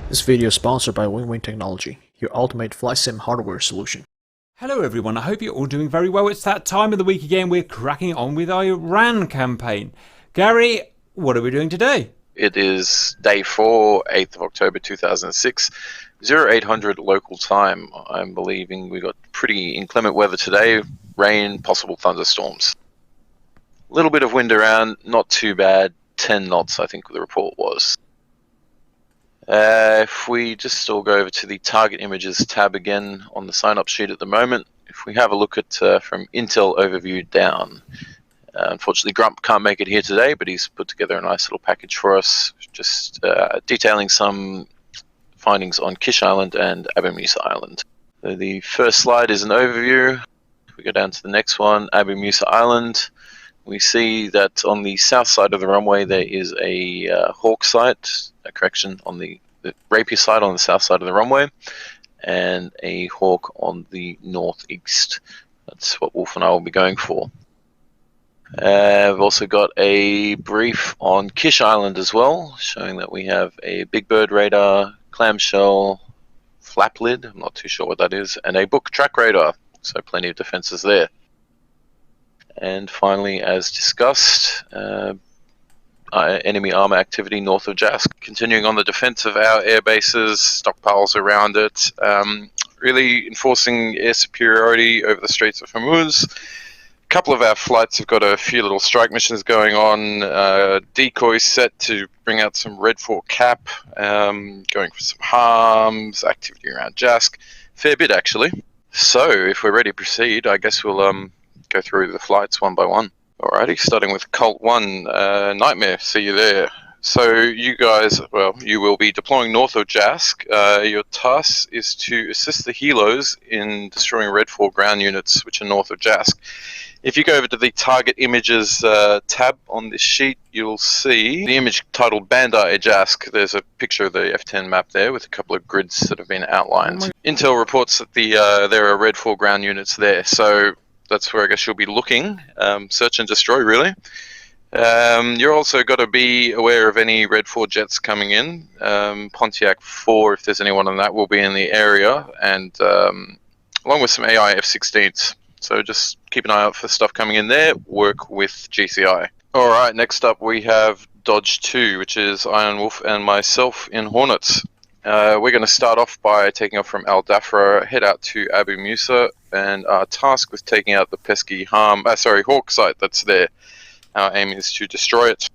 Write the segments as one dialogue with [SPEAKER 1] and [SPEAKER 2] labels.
[SPEAKER 1] This video is sponsored by Wing Technology, your ultimate flight sim hardware solution.
[SPEAKER 2] Hello everyone, I hope you're all doing very well. It's that time of the week again. We're cracking on with our Iran campaign. Gary, what are we doing today?
[SPEAKER 3] It is day 4, 8th of October 2006, 0800 local time. I'm believing we got pretty inclement weather today, rain, possible thunderstorms. A little bit of wind around, not too bad, 10 knots I think the report was. If we just all go over to the target images tab again on the sign up sheet at the moment, if we have a look at from Intel overview down. Unfortunately, Grump can't make it here today, but he's put together a nice little package for us, just detailing some findings on Kish Island and Abu Musa Island. So the first slide is an overview. If we go down to the next one, Abu Musa Island, we see that on the south side of the runway there is a hawk site, on the rapier side on the south side of the runway, and a hawk on the northeast. That's what Wolf and I will be going for. I've also got a brief on Kish Island as well, showing that we have a big bird radar, clamshell, flap lid, I'm not too sure what that is, and a book track radar, so plenty of defenses there. And finally, as discussed, enemy armor activity north of Jask, continuing on the defense of our air bases, stockpiles around it, really enforcing air superiority over the Straits of Hormuz. A couple of our flights have got a few little strike missions going on, decoys set to bring out some Redfor cap, going for some harms, activity around Jask, fair bit actually. So if we're ready to proceed, I guess we'll go through the flights one by one. Alrighty, starting with Colt 1, Nightmare, see you there. So you guys, well, you will be deploying north of Jask. Your task is to assist the helos in destroying Redfor ground units, which are north of Jask. If you go over to the target images tab on this sheet, you'll see the image titled Bandai Jask. There's a picture of the F10 map there with a couple of grids that have been outlined. Intel reports that there are Redfor ground units there, so that's where I guess you'll be looking. Search and destroy, really. You're also got to be aware of any Redfor jets coming in. Pontiac 4, if there's anyone on that, will be in the area, and along with some AI F-16s. So just keep an eye out for stuff coming in there. Work with GCI. All right, next up we have Dodge 2, which is Iron Wolf and myself in Hornets. We're going to start off by taking off from Al Dafra, head out to Abu Musa, and are tasked with taking out the pesky hawk site that's there. Our aim is to destroy it.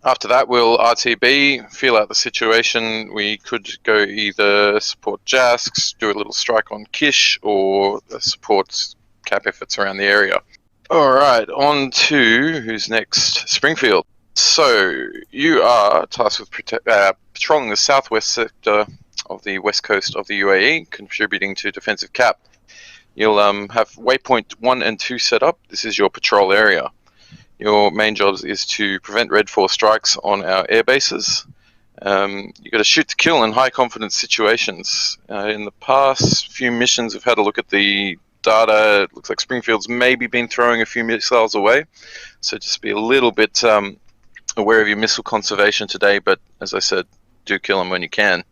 [SPEAKER 3] After that, we'll RTB, feel out the situation. We could go either support Jasks, do a little strike on Kish, or support cap efforts around the area. Alright, on to who's next? Springfield. So, you are tasked with patrolling the southwest sector of the west coast of the UAE, contributing to defensive cap. You'll have waypoint 1 and 2 set up. This is your patrol area. Your main job is to prevent Redfor strikes on our air bases. You've got to shoot to kill in high confidence situations. In the past few missions, we've had a look at the data. It looks like Springfield's maybe been throwing a few missiles away. So just be a little bit aware of your missile conservation today, but as I said, do kill them when you can.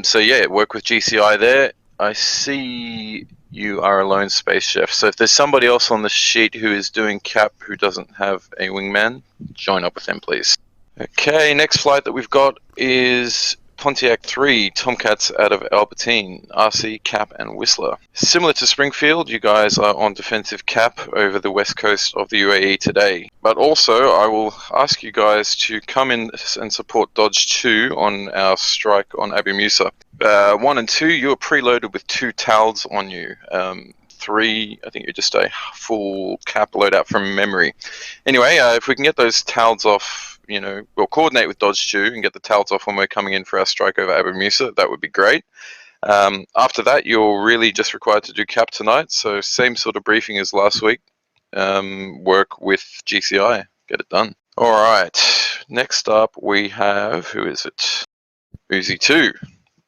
[SPEAKER 3] So yeah, work with GCI there. I see you are a lone space chef, so if there's somebody else on the sheet who is doing cap who doesn't have a wingman, join up with them please. Okay, next flight that we've got is Pontiac 3, Tomcats out of Albertine, RC, Cap and Whistler. Similar to Springfield, you guys are on defensive cap over the west coast of the UAE today. But also, I will ask you guys to come in and support Dodge 2 on our strike on Abu Musa. 1 and 2, you are preloaded with 2 TALs on you. 3, I think you're just a full cap loadout from memory. Anyway, if we can get those TALs off, you know, we'll coordinate with Dodge 2 and get the TALs off when we're coming in for our strike over Abu Musa. That would be great. After that, you're really just required to do cap tonight. So same sort of briefing as last week. Work with GCI. Get it done. All right. Next up, we have, who is it? Uzi 2.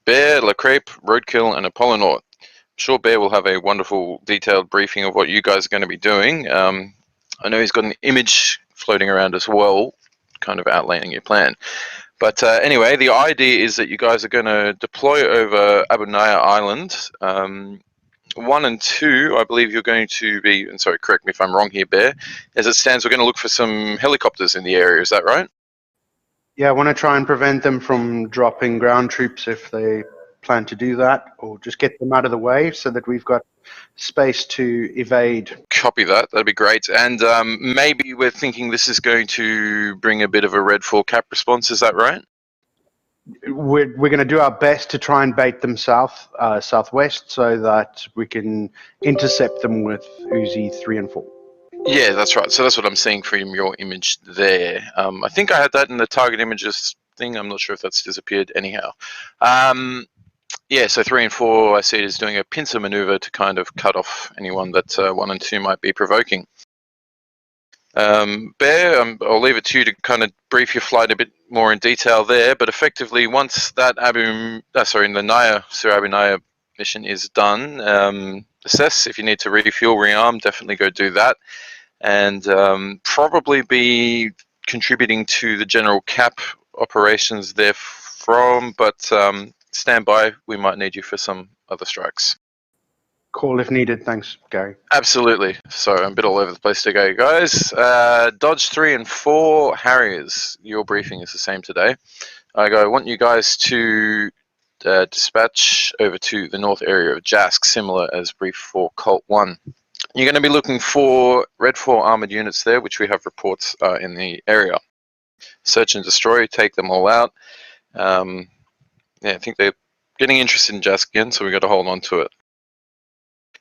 [SPEAKER 3] Bear, La Crepe, Roadkill, and Apollinaut. I'm sure Bear will have a wonderful detailed briefing of what you guys are going to be doing. I know he's got an image floating around as well, kind of outlining your plan. But anyway, the idea is that you guys are going to deploy over Abu Naya Island. 1 and 2, I believe you're going to be, and sorry, correct me if I'm wrong here, Bear. As it stands, we're going to look for some helicopters in the area. Is that right?
[SPEAKER 4] Yeah, I want to try and prevent them from dropping ground troops if they plan to do that, or just get them out of the way so that we've got space to evade.
[SPEAKER 3] Copy that. That'd be great. And maybe we're thinking this is going to bring a bit of a Redfor cap response. Is that right?
[SPEAKER 4] We're going to do our best to try and bait them southwest so that we can intercept them with Uzi 3 and 4.
[SPEAKER 3] Yeah, that's right. So that's what I'm seeing from your image there. I think I had that in the target images thing. I'm not sure if that's disappeared anyhow. Yeah, so 3 and 4, I see it as doing a pincer maneuver to kind of cut off anyone that 1 and 2 might be provoking. Bear, I'll leave it to you to kind of brief your flight a bit more in detail there, but effectively once that Sir Abu Naya mission is done, assess if you need to refuel, rearm, definitely go do that, and probably be contributing to the general cap operations therefrom, but stand by, we might need you for some other strikes.
[SPEAKER 4] Call if needed. Thanks, Gary.
[SPEAKER 3] Absolutely. Sorry, I'm a bit all over the place today, guys. Dodge 3 and 4, Harriers. Your briefing is the same today. I want you guys to dispatch over to the north area of Jask, similar as brief for Colt 1. You're going to be looking for Redfor armored units there, which we have reports in the area. Search and destroy, take them all out. Yeah, I think they're getting interested in Jask again, so we've got to hold on to it.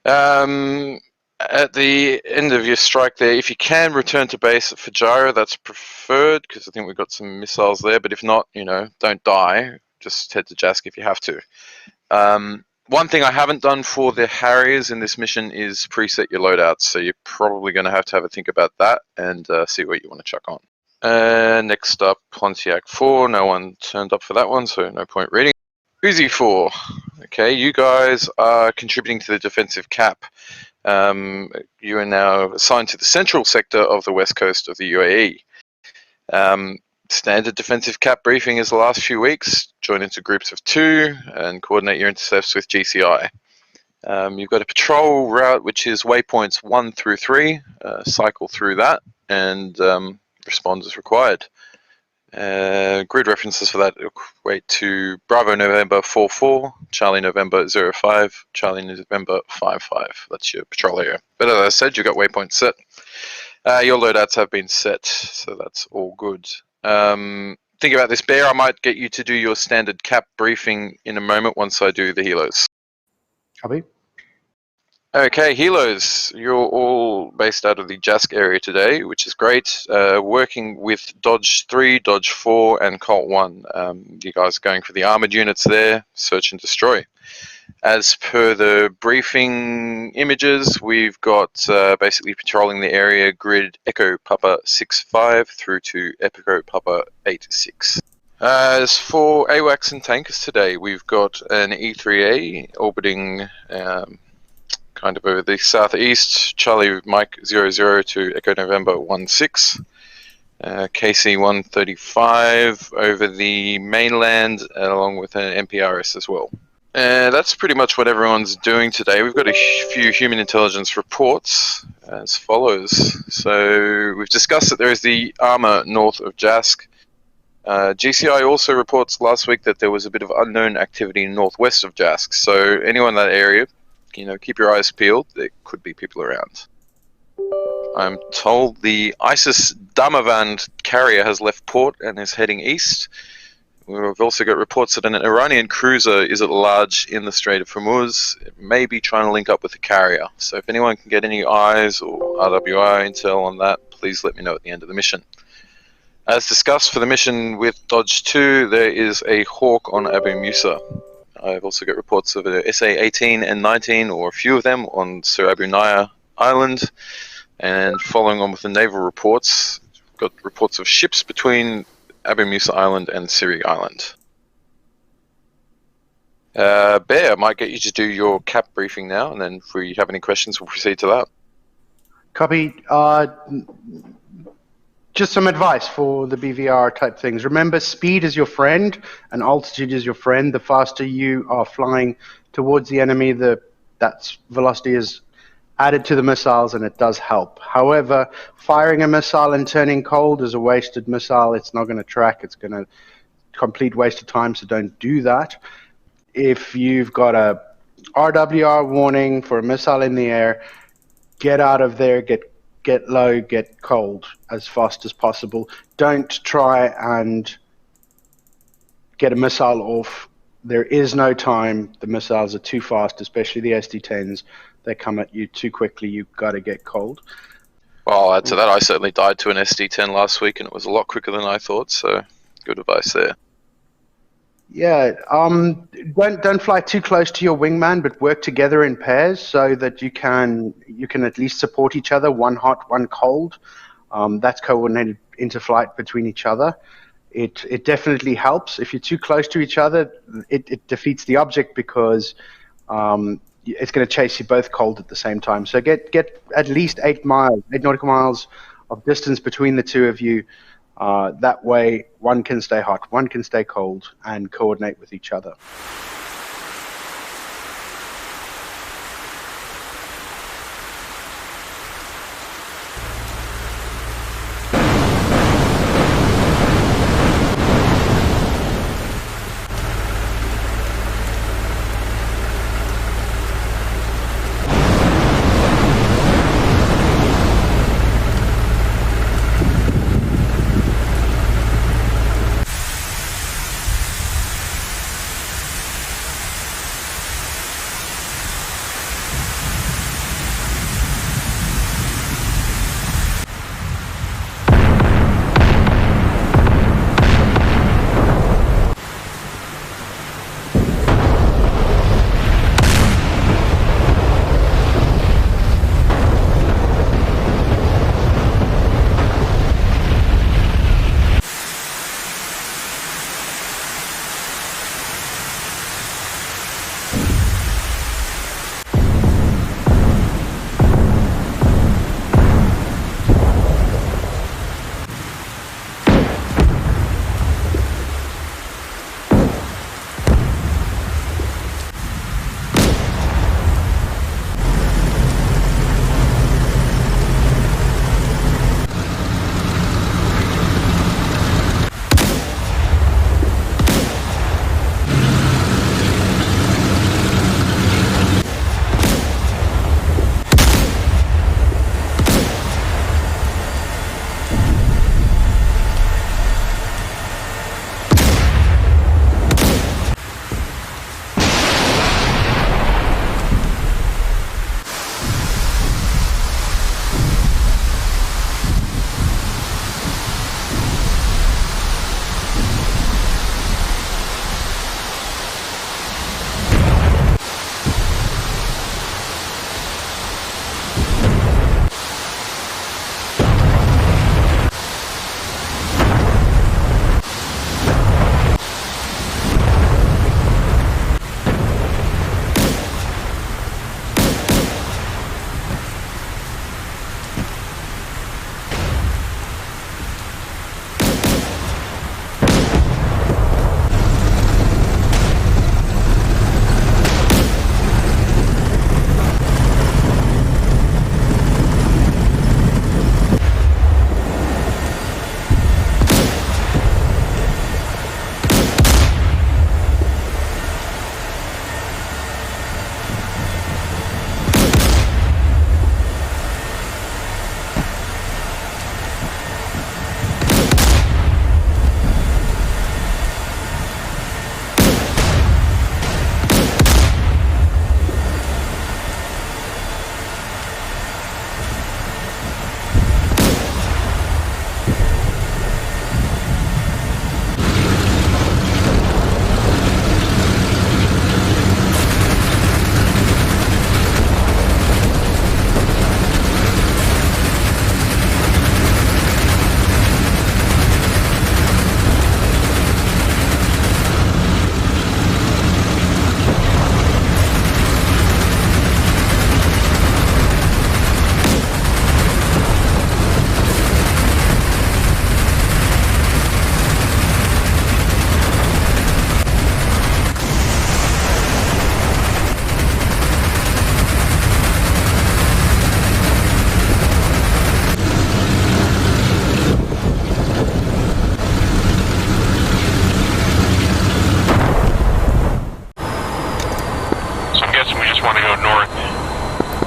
[SPEAKER 3] At the end of your strike there, if you can return to base at Fajira, that's preferred, because I think we've got some missiles there, but if not, don't die. Just head to Jask if you have to. One thing I haven't done for the Harriers in this mission is preset your loadouts, so you're probably going to have a think about that and see what you want to chuck on. Next up, Pontiac 4. No one turned up for that one, so no point reading. Uzi 4. Okay, you guys are contributing to the defensive cap. You are now assigned to the central sector of the west coast of the UAE. Standard defensive cap briefing is the last few weeks. Join into groups of 2 and coordinate your intercepts with GCI. You've got a patrol route which is waypoints 1 through 3. Cycle through that and respond as required. Grid references for that equate to Bravo November 44, Charlie November 05, Charlie November 55. That's your patrol area. But as I said, you've got waypoints set. Your loadouts have been set, so that's all good. Think about this, Bear. I might get you to do your standard cap briefing in a moment once I do the helos.
[SPEAKER 4] Copy.
[SPEAKER 3] Okay, helos, you're all based out of the Jask area today, which is great. Working with Dodge 3, Dodge 4, and Colt 1. You guys are going for the armored units there, search and destroy. As per the briefing images, we've got basically patrolling the area grid Echo Papa 65 through to Echo Papa 86. As for AWACS and tankers today, we've got an E3A orbiting kind of over the southeast, Charlie Mike 00 to Echo November 16, KC 135 over the mainland, along with an MPRS as well. That's pretty much what everyone's doing today. We've got a few human intelligence reports as follows. So we've discussed that there is the armor north of Jask. GCI also reports last week that there was a bit of unknown activity northwest of Jask. So anyone in that area, keep your eyes peeled. There could be people around. I'm told the ISIS Damavand carrier has left port and is heading east. We've also got reports that an Iranian cruiser is at large in the Strait of Hormuz. It may be trying to link up with the carrier. So if anyone can get any eyes or RWI intel on that, please let me know at the end of the mission. As discussed for the mission with Dodge 2, there is a Hawk on Abu Musa. I've also got reports of a SA-18 and 19, or a few of them, on Sir Abu Naya Island. And following on with the naval reports, got reports of ships between Abu Musa Island and Siri Island. Bear, I might get you to do your cap briefing now, and then if we have any questions, we'll proceed to that.
[SPEAKER 4] Copy. just some advice for the BVR type things. Remember, speed is your friend and altitude is your friend. The faster you are flying towards the enemy, that velocity is added to the missiles, and it does help. However, firing a missile and turning cold is a wasted missile. It's not going to track. It's going to complete waste of time, so don't do that. If you've got a RWR warning for a missile in the air, get out of there, get low, get cold as fast as possible. Don't try and get a missile off. There is no time. The missiles are too fast, especially the SD-10s. They come at you too quickly. You've got to get cold.
[SPEAKER 3] Well, I'll add to that. I certainly died to an SD-10 last week, and it was a lot quicker than I thought. So, good advice there.
[SPEAKER 4] Yeah. Don't fly too close to your wingman, but work together in pairs so that you can at least support each other. One hot, one cold. That's coordinated interflight between each other. It definitely helps. If you're too close to each other, it defeats the object because it's going to chase you both cold at the same time. So get at least 8 nautical miles of distance between the two of you. That way, one can stay hot, one can stay cold, and coordinate with each other.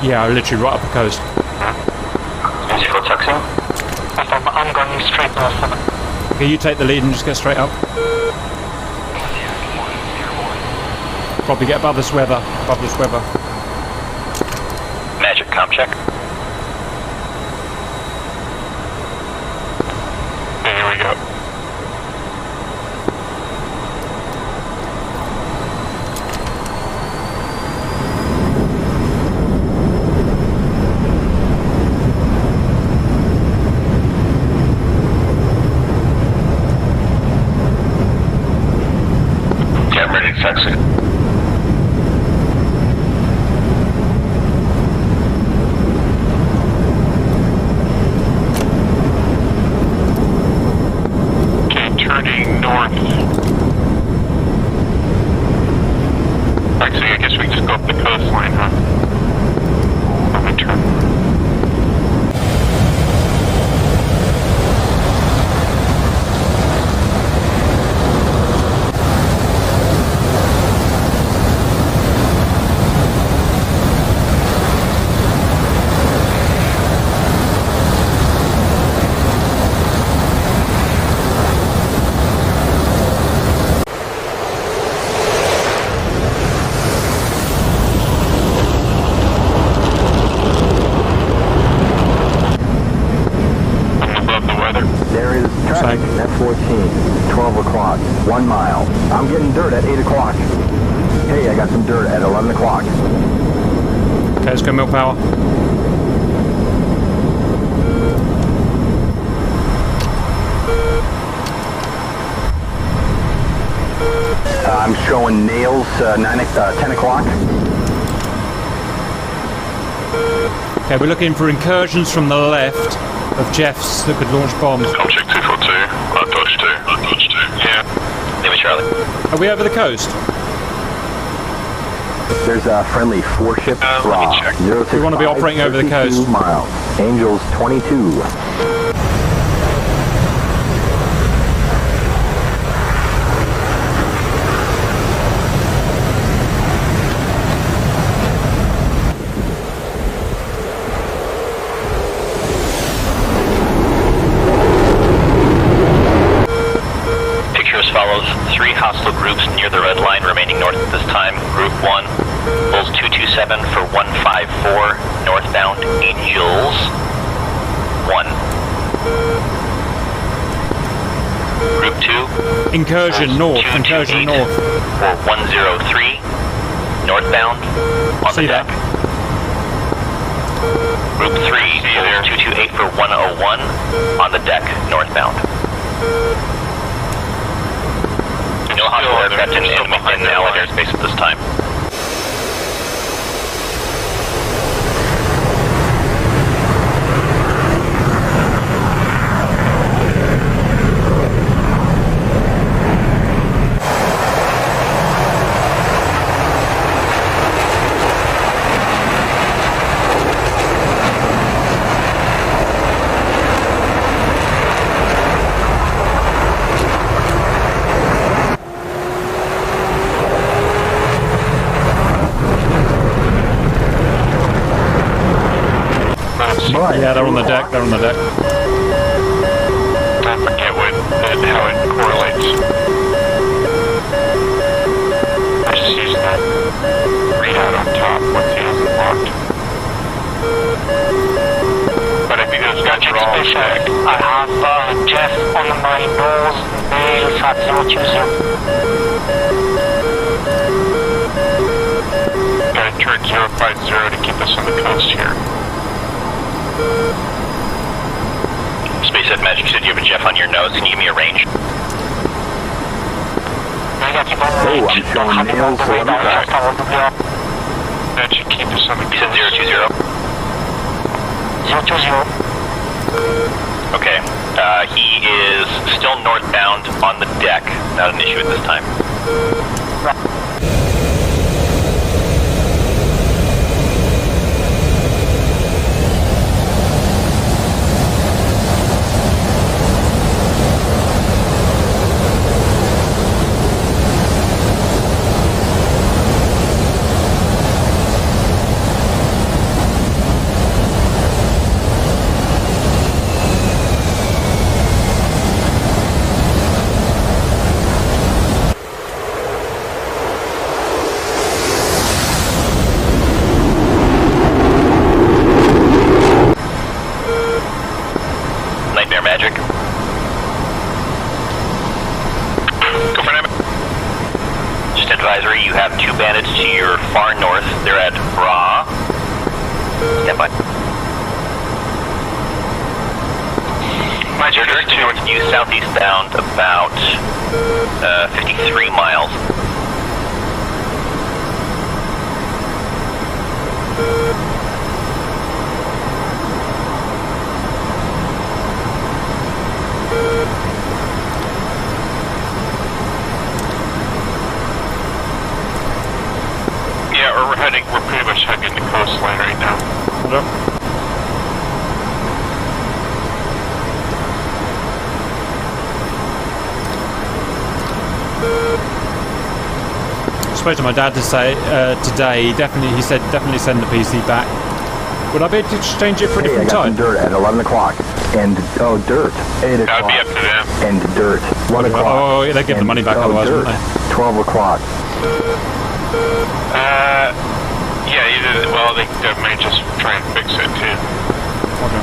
[SPEAKER 2] Yeah, literally right up the coast.
[SPEAKER 5] Is it taxi? I'm going straight north.
[SPEAKER 2] Okay, you take the lead and just go straight up. Probably get above this weather. Above this weather.
[SPEAKER 5] Magic comp check. Here we go. Get ready to taxi. Turning north. Actually, I guess we can just go up the coastline, huh? Let me turn.
[SPEAKER 6] There is traffic at 14, 12 o'clock, 1 mile. I'm getting dirt at 8 o'clock. Hey, I got some dirt at 11 o'clock.
[SPEAKER 2] Okay, let's go mill power.
[SPEAKER 6] I'm showing nails 10 o'clock.
[SPEAKER 2] Okay, we're looking for incursions from the left of Jeff's that could launch bombs.
[SPEAKER 5] Check 242. Dodge 2. Dodge 2. Yeah. Name Charlie.
[SPEAKER 2] Are we over the coast?
[SPEAKER 6] There's a friendly 4-ship
[SPEAKER 5] let me
[SPEAKER 6] raw.
[SPEAKER 5] check.
[SPEAKER 6] 065,
[SPEAKER 2] We want to be operating over the
[SPEAKER 6] 32
[SPEAKER 2] coast.
[SPEAKER 6] miles. Angels 22.
[SPEAKER 5] Follows 3 hostile groups near the red line remaining north at this time. Group 1, Bulls 227 for 154, northbound Angels 1. Group 2,
[SPEAKER 2] Incursion north, incursion
[SPEAKER 5] 228
[SPEAKER 2] north.
[SPEAKER 5] for 103, northbound on
[SPEAKER 2] See
[SPEAKER 5] the
[SPEAKER 2] that?
[SPEAKER 5] deck. Group 3, Bulls 228 for 101 on the deck, northbound. No hostile aircraft in Allied airspace at this time.
[SPEAKER 2] Yeah, they're on the deck, they're on the deck.
[SPEAKER 5] I forget how it correlates. I just use that readout on top once he has it locked. But if he goes got all check.
[SPEAKER 7] I have Jeff on my nose, nails at 020.
[SPEAKER 5] Gotta turn 050 to keep us on the coast here. SpaceX Magic said you have a Jeff on your nose. Can you give me a range?
[SPEAKER 7] Negative on
[SPEAKER 6] Oh,
[SPEAKER 7] range.
[SPEAKER 6] I'm showing
[SPEAKER 7] Don't have it on
[SPEAKER 6] nails
[SPEAKER 7] the radar,
[SPEAKER 6] 11
[SPEAKER 7] just on the radar.
[SPEAKER 5] That should keep us on the coast. You said 020?
[SPEAKER 7] 020.
[SPEAKER 5] Okay. He is still northbound on the deck. Not an issue at this time. advisory, you have 2 bandits to your far north. They're at Bra. Stand by. Roger, direct north to you, southeast bound about 53 miles.
[SPEAKER 8] Yeah, we're pretty much hugging the coastline right now.
[SPEAKER 2] Hold on. I spoke to my dad to say today. He said definitely send the PC back. Would I be able to exchange it for a different
[SPEAKER 6] I got
[SPEAKER 2] time?
[SPEAKER 6] some dirt at 11 o'clock. And, dirt. 8 o'clock.
[SPEAKER 8] That'd be up to them.
[SPEAKER 6] And dirt. 1 o'clock.
[SPEAKER 2] Oh, yeah, they'd give the money back otherwise,
[SPEAKER 6] dirt.
[SPEAKER 2] wouldn't they?
[SPEAKER 6] 12 o'clock.
[SPEAKER 8] Yeah, either, well, they may just try and fix it too.
[SPEAKER 2] Okay.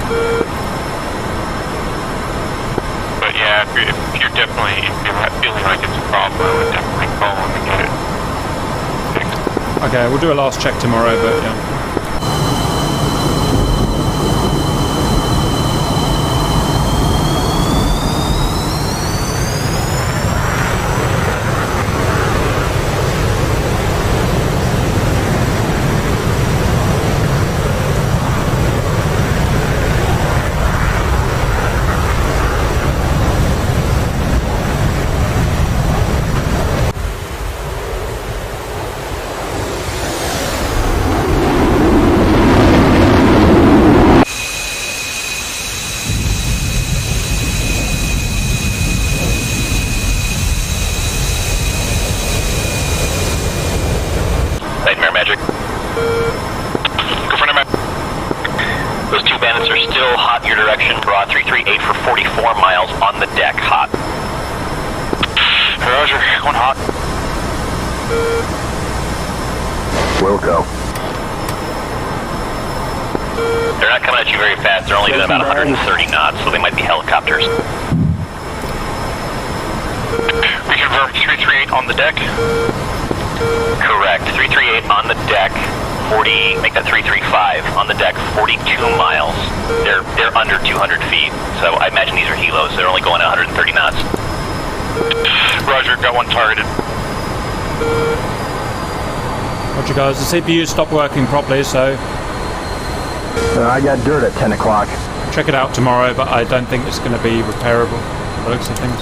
[SPEAKER 8] But yeah, if you're definitely feeling like it's a problem, I would definitely call them and get it fixed.
[SPEAKER 2] Okay, we'll do a last check tomorrow, but yeah.
[SPEAKER 5] Nightmare Magic. Go for Nightmare. Those 2 bandits are still hot in your direction. Bra 338 for 44 miles on the deck. Hot.
[SPEAKER 8] Roger, going hot.
[SPEAKER 6] Wilco.
[SPEAKER 5] They're not coming at you very fast. They're only doing about 130 knots, so they might be helicopters.
[SPEAKER 8] Reconfirm 338 on the deck.
[SPEAKER 5] Correct. 338 on the deck. 40. Make that 335 on the deck. 42 miles. They're under 200 feet, so I imagine these are helos. They're only going at 130 knots.
[SPEAKER 8] Roger, got one targeted.
[SPEAKER 2] Roger, guys. The CPU stopped working properly, so
[SPEAKER 6] I got dirt at 10 o'clock.
[SPEAKER 2] check it out tomorrow, but I don't think it's going to be repairable by the looks of things.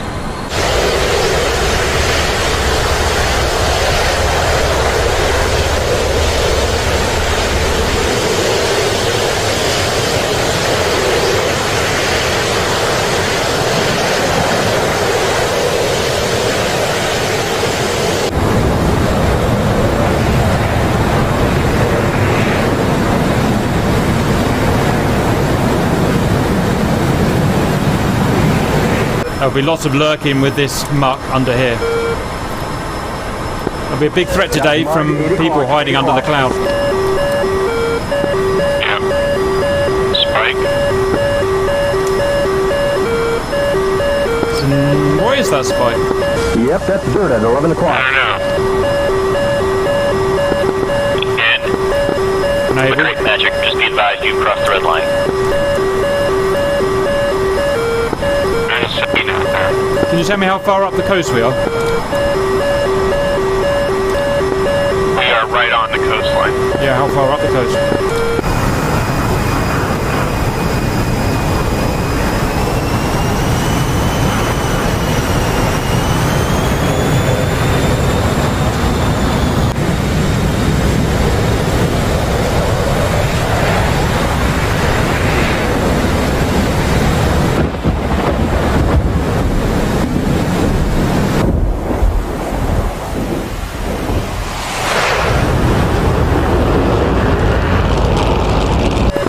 [SPEAKER 2] There'll be lots of lurking with this muck under here. There'll be a big threat today from people hiding under the cloud.
[SPEAKER 8] Yep. Spike.
[SPEAKER 2] What is that spike?
[SPEAKER 6] Yep, that's dirt at 11 o'clock.
[SPEAKER 8] I don't know.
[SPEAKER 5] And
[SPEAKER 2] Naval.
[SPEAKER 5] with great magic, just be advised you crossed the red line.
[SPEAKER 2] Can you tell me how far up the coast we are?
[SPEAKER 8] We are right on the coastline.
[SPEAKER 2] Yeah, how far up the coast?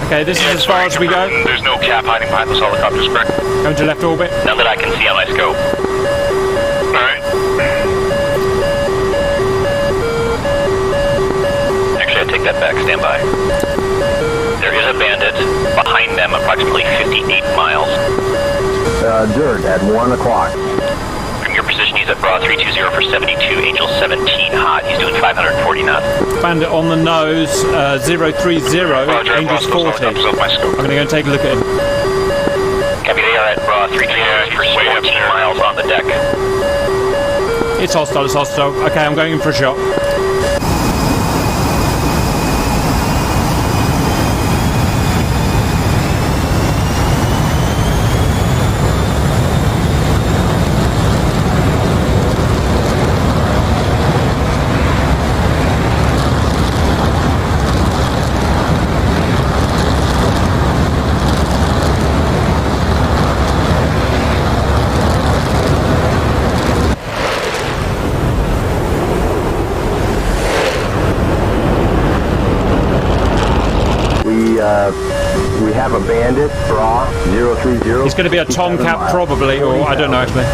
[SPEAKER 2] Okay, this is as far as we go.
[SPEAKER 8] There's no cap hiding behind those helicopters, correct?
[SPEAKER 2] Going to left orbit.
[SPEAKER 5] None that I can see on my scope.
[SPEAKER 8] Alright.
[SPEAKER 5] Actually, I take that back. Stand by. There is a bandit behind them, approximately 58 miles.
[SPEAKER 6] Dirt at 1 o'clock.
[SPEAKER 5] From your position, he's at Bra 320 for 72, Angel 17 hot. He's doing 540 knots.
[SPEAKER 2] Bandit on the nose, 030, Angel's 40. I'm going to go and take a look at him.
[SPEAKER 5] Copy, they are at Bra 320 for 14 miles on the deck.
[SPEAKER 2] It's hostile, it's hostile. Okay, I'm going in for a shot.
[SPEAKER 6] We have a Bandit, Bra 030.
[SPEAKER 2] He's going to be a Tomcat probably, or I don't know actually.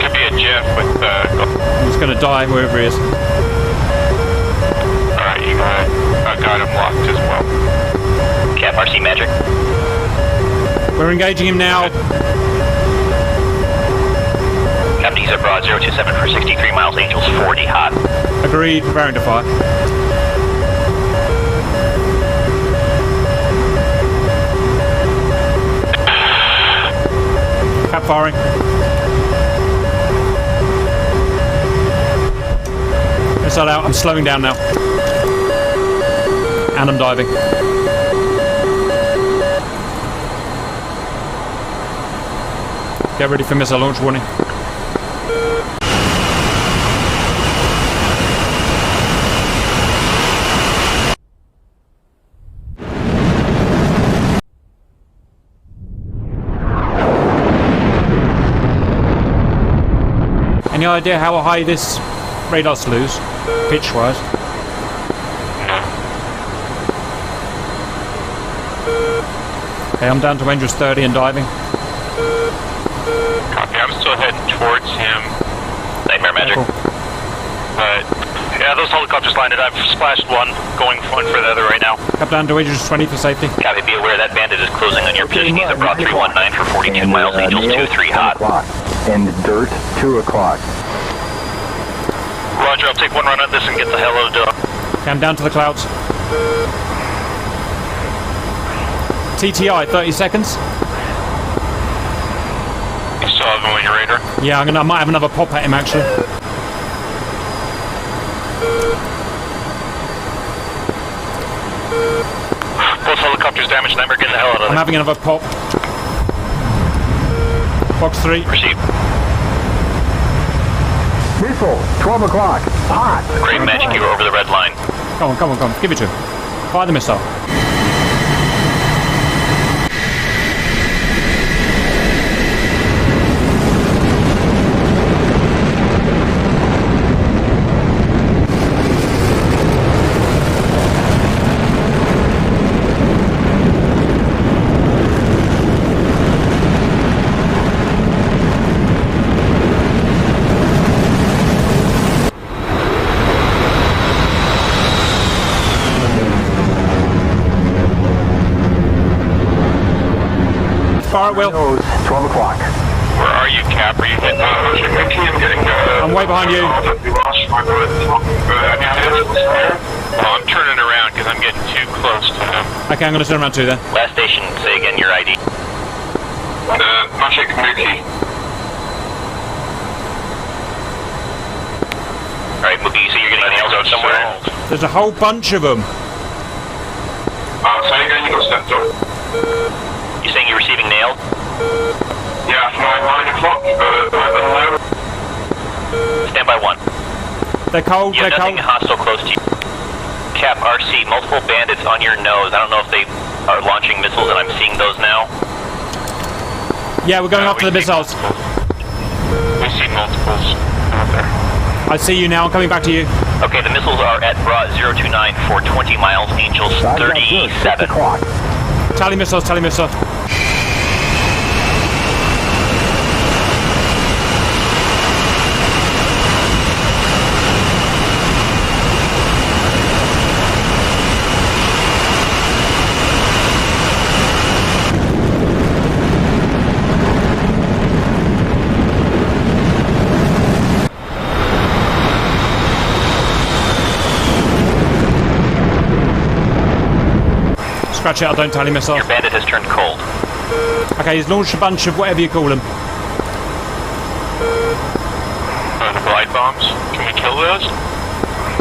[SPEAKER 8] Could be a Jeff with,
[SPEAKER 2] He's going to die wherever he is.
[SPEAKER 8] alright, you got him locked as well.
[SPEAKER 5] Cap, RC Magic.
[SPEAKER 2] We're engaging him now.
[SPEAKER 5] Captain, he's at Bra 027 for 63 miles, Angels 40 hot.
[SPEAKER 2] Agreed, preparing to fire. Cap firing. Missile out, I'm slowing down now. And I'm diving. Get ready for missile launch warning. Any idea how high this radar slews, pitch-wise? Okay, I'm down to Angels 30 and diving.
[SPEAKER 8] Copy, I'm still heading towards him,
[SPEAKER 5] Nightmare Magic.
[SPEAKER 2] Cool.
[SPEAKER 8] but
[SPEAKER 5] Yeah, those helicopters landed. I've splashed one, going one for the other right now.
[SPEAKER 2] Up down to Angels 20 for safety.
[SPEAKER 5] Copy, be aware that bandit is closing on your position. He's at Bra 319 for 42 miles, Angels 2-3 hot.
[SPEAKER 6] And dirt 2 o'clock.
[SPEAKER 5] Roger, I'll take one run at this and get the hell out of the...
[SPEAKER 2] Okay, I'm down to the clouds. TTI, 30 seconds.
[SPEAKER 8] you still have him on your radar.
[SPEAKER 2] Yeah, I might have another pop at him actually.
[SPEAKER 5] Both helicopters damaged, Nightmare, getting the hell out of
[SPEAKER 2] I'm
[SPEAKER 5] there.
[SPEAKER 2] having another pop. Box 3.
[SPEAKER 5] Receive.
[SPEAKER 6] Missile, 12 o'clock. Hot.
[SPEAKER 5] Great magic, you were over the red line.
[SPEAKER 2] Come on, come on, come on. Give it to him. Fire the missile. Fire at will.
[SPEAKER 6] 12 o'clock.
[SPEAKER 8] Where are you, Cap? Are you hitting
[SPEAKER 2] I'm way behind you.
[SPEAKER 8] Well, I'm turning around because I'm getting too close to him.
[SPEAKER 2] Okay, I'm going to turn around too then.
[SPEAKER 5] Last station, say again your ID.
[SPEAKER 8] Magic Mookie.
[SPEAKER 5] Alright, Mookie, you say you're getting nails out somewhere?
[SPEAKER 2] There's a whole bunch of them.
[SPEAKER 8] Say again, you got stepped up.
[SPEAKER 5] You saying you're receiving nail?
[SPEAKER 8] Yeah, 9 o'clock.
[SPEAKER 5] Stand by 1.
[SPEAKER 2] They're cold,
[SPEAKER 5] You
[SPEAKER 2] they're
[SPEAKER 5] have nothing
[SPEAKER 2] cold.
[SPEAKER 5] hostile close to you. Cap, RC, multiple bandits on your nose. I don't know if they are launching missiles, and I'm seeing those now.
[SPEAKER 2] Yeah, we're going after the missiles.
[SPEAKER 8] We see multiples out there.
[SPEAKER 2] I see you now, I'm coming back to you.
[SPEAKER 5] Okay, the missiles are at Bra 029 for 20 miles, Angels 37.
[SPEAKER 2] Tally missiles, tally missile. Scratch it, I don't tally missile.
[SPEAKER 5] Your bandit has turned cold.
[SPEAKER 2] Okay, he's launched a bunch of whatever you call them.
[SPEAKER 8] The glide bombs. Can we kill those?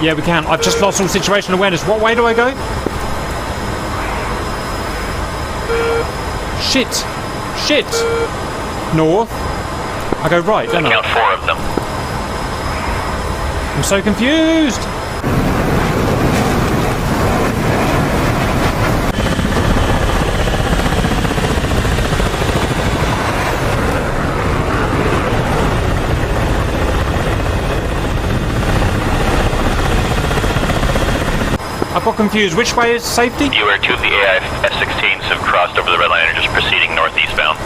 [SPEAKER 2] Yeah, we can. I've just lost all situational awareness. What way do I go? Shit. Shit. North. I go right, don't I?
[SPEAKER 5] Count 4 of them.
[SPEAKER 2] I'm so confused. I got confused. Which way is safety?
[SPEAKER 5] You are 2 of the AI F-16s have crossed over the red line and are just proceeding northeastbound.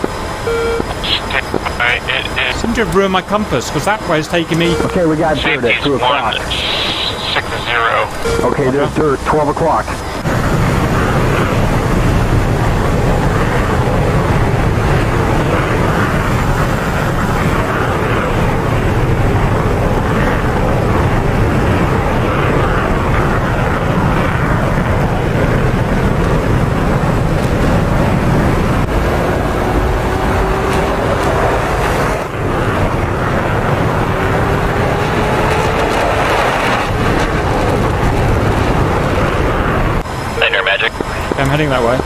[SPEAKER 2] I seem to have ruined my compass because that way is taking me.
[SPEAKER 6] Okay, we got dirt at 2 o'clock.
[SPEAKER 8] 6-0.
[SPEAKER 6] Okay, there's dirt, 12 o'clock.
[SPEAKER 2] I'm heading that way.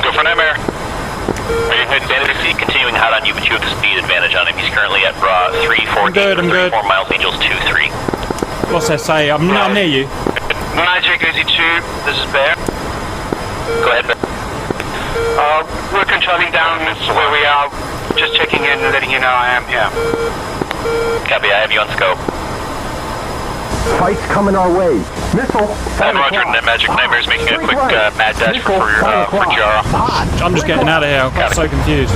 [SPEAKER 8] Go for Nightmare. Are you heading
[SPEAKER 5] Bandit is continuing hot on you, but you have the speed advantage on him. He's currently at bra 3-4
[SPEAKER 2] I'm good.
[SPEAKER 5] 34 miles, Angels 2-3.
[SPEAKER 2] What's that say? I'm near you.
[SPEAKER 8] Magic 82, this is Bear.
[SPEAKER 5] Go ahead, Ben.
[SPEAKER 8] We're controlling down where we are. Just checking in and letting you know I am here.
[SPEAKER 5] Copy, I have you on scope.
[SPEAKER 6] Fight's coming our way. Missile.
[SPEAKER 5] Roger, Magic Nightmare's making a quick mad dash for Jara.
[SPEAKER 2] I'm just getting out of here. I'm so confused.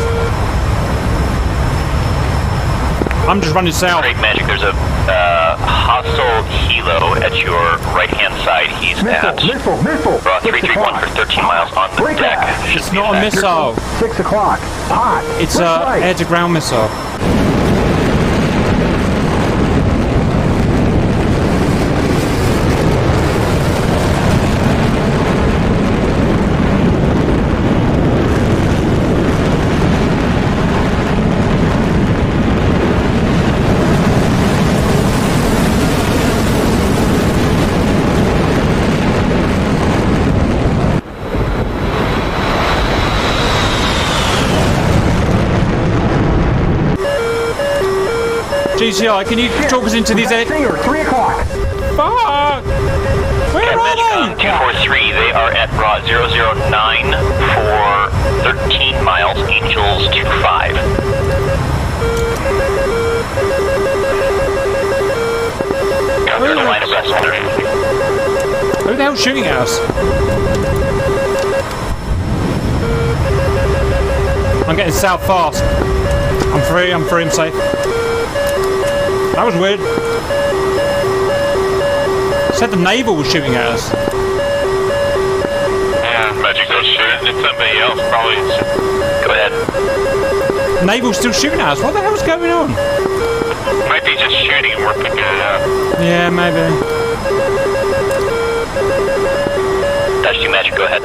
[SPEAKER 2] I'm just running south.
[SPEAKER 5] Great Magic, there's a hostile helo at your right-hand side. He's at
[SPEAKER 6] Missile.
[SPEAKER 5] 331 for 13 miles on the deck.
[SPEAKER 2] It's not a missile.
[SPEAKER 6] 6 o'clock. Hot.
[SPEAKER 2] It's a air-to-ground missile. GCI, can you talk us into these air...
[SPEAKER 6] Singer, 3 o'clock.
[SPEAKER 2] Fuck! Where are they?
[SPEAKER 5] 243, they are at bra 009 for 13 miles, Angels 25. They're in a line of rest.
[SPEAKER 2] Who the hell's shooting at us? I'm getting south fast. I'm free and safe. That was weird. Said the naval was shooting at us.
[SPEAKER 8] Yeah, Magic don't shoot. It's somebody else, probably.
[SPEAKER 5] Go ahead.
[SPEAKER 2] Naval's still shooting at us. What the hell's going on?
[SPEAKER 8] Might be just shooting and we're picking it up.
[SPEAKER 2] Yeah, maybe.
[SPEAKER 5] Dash 2 Magic, go ahead.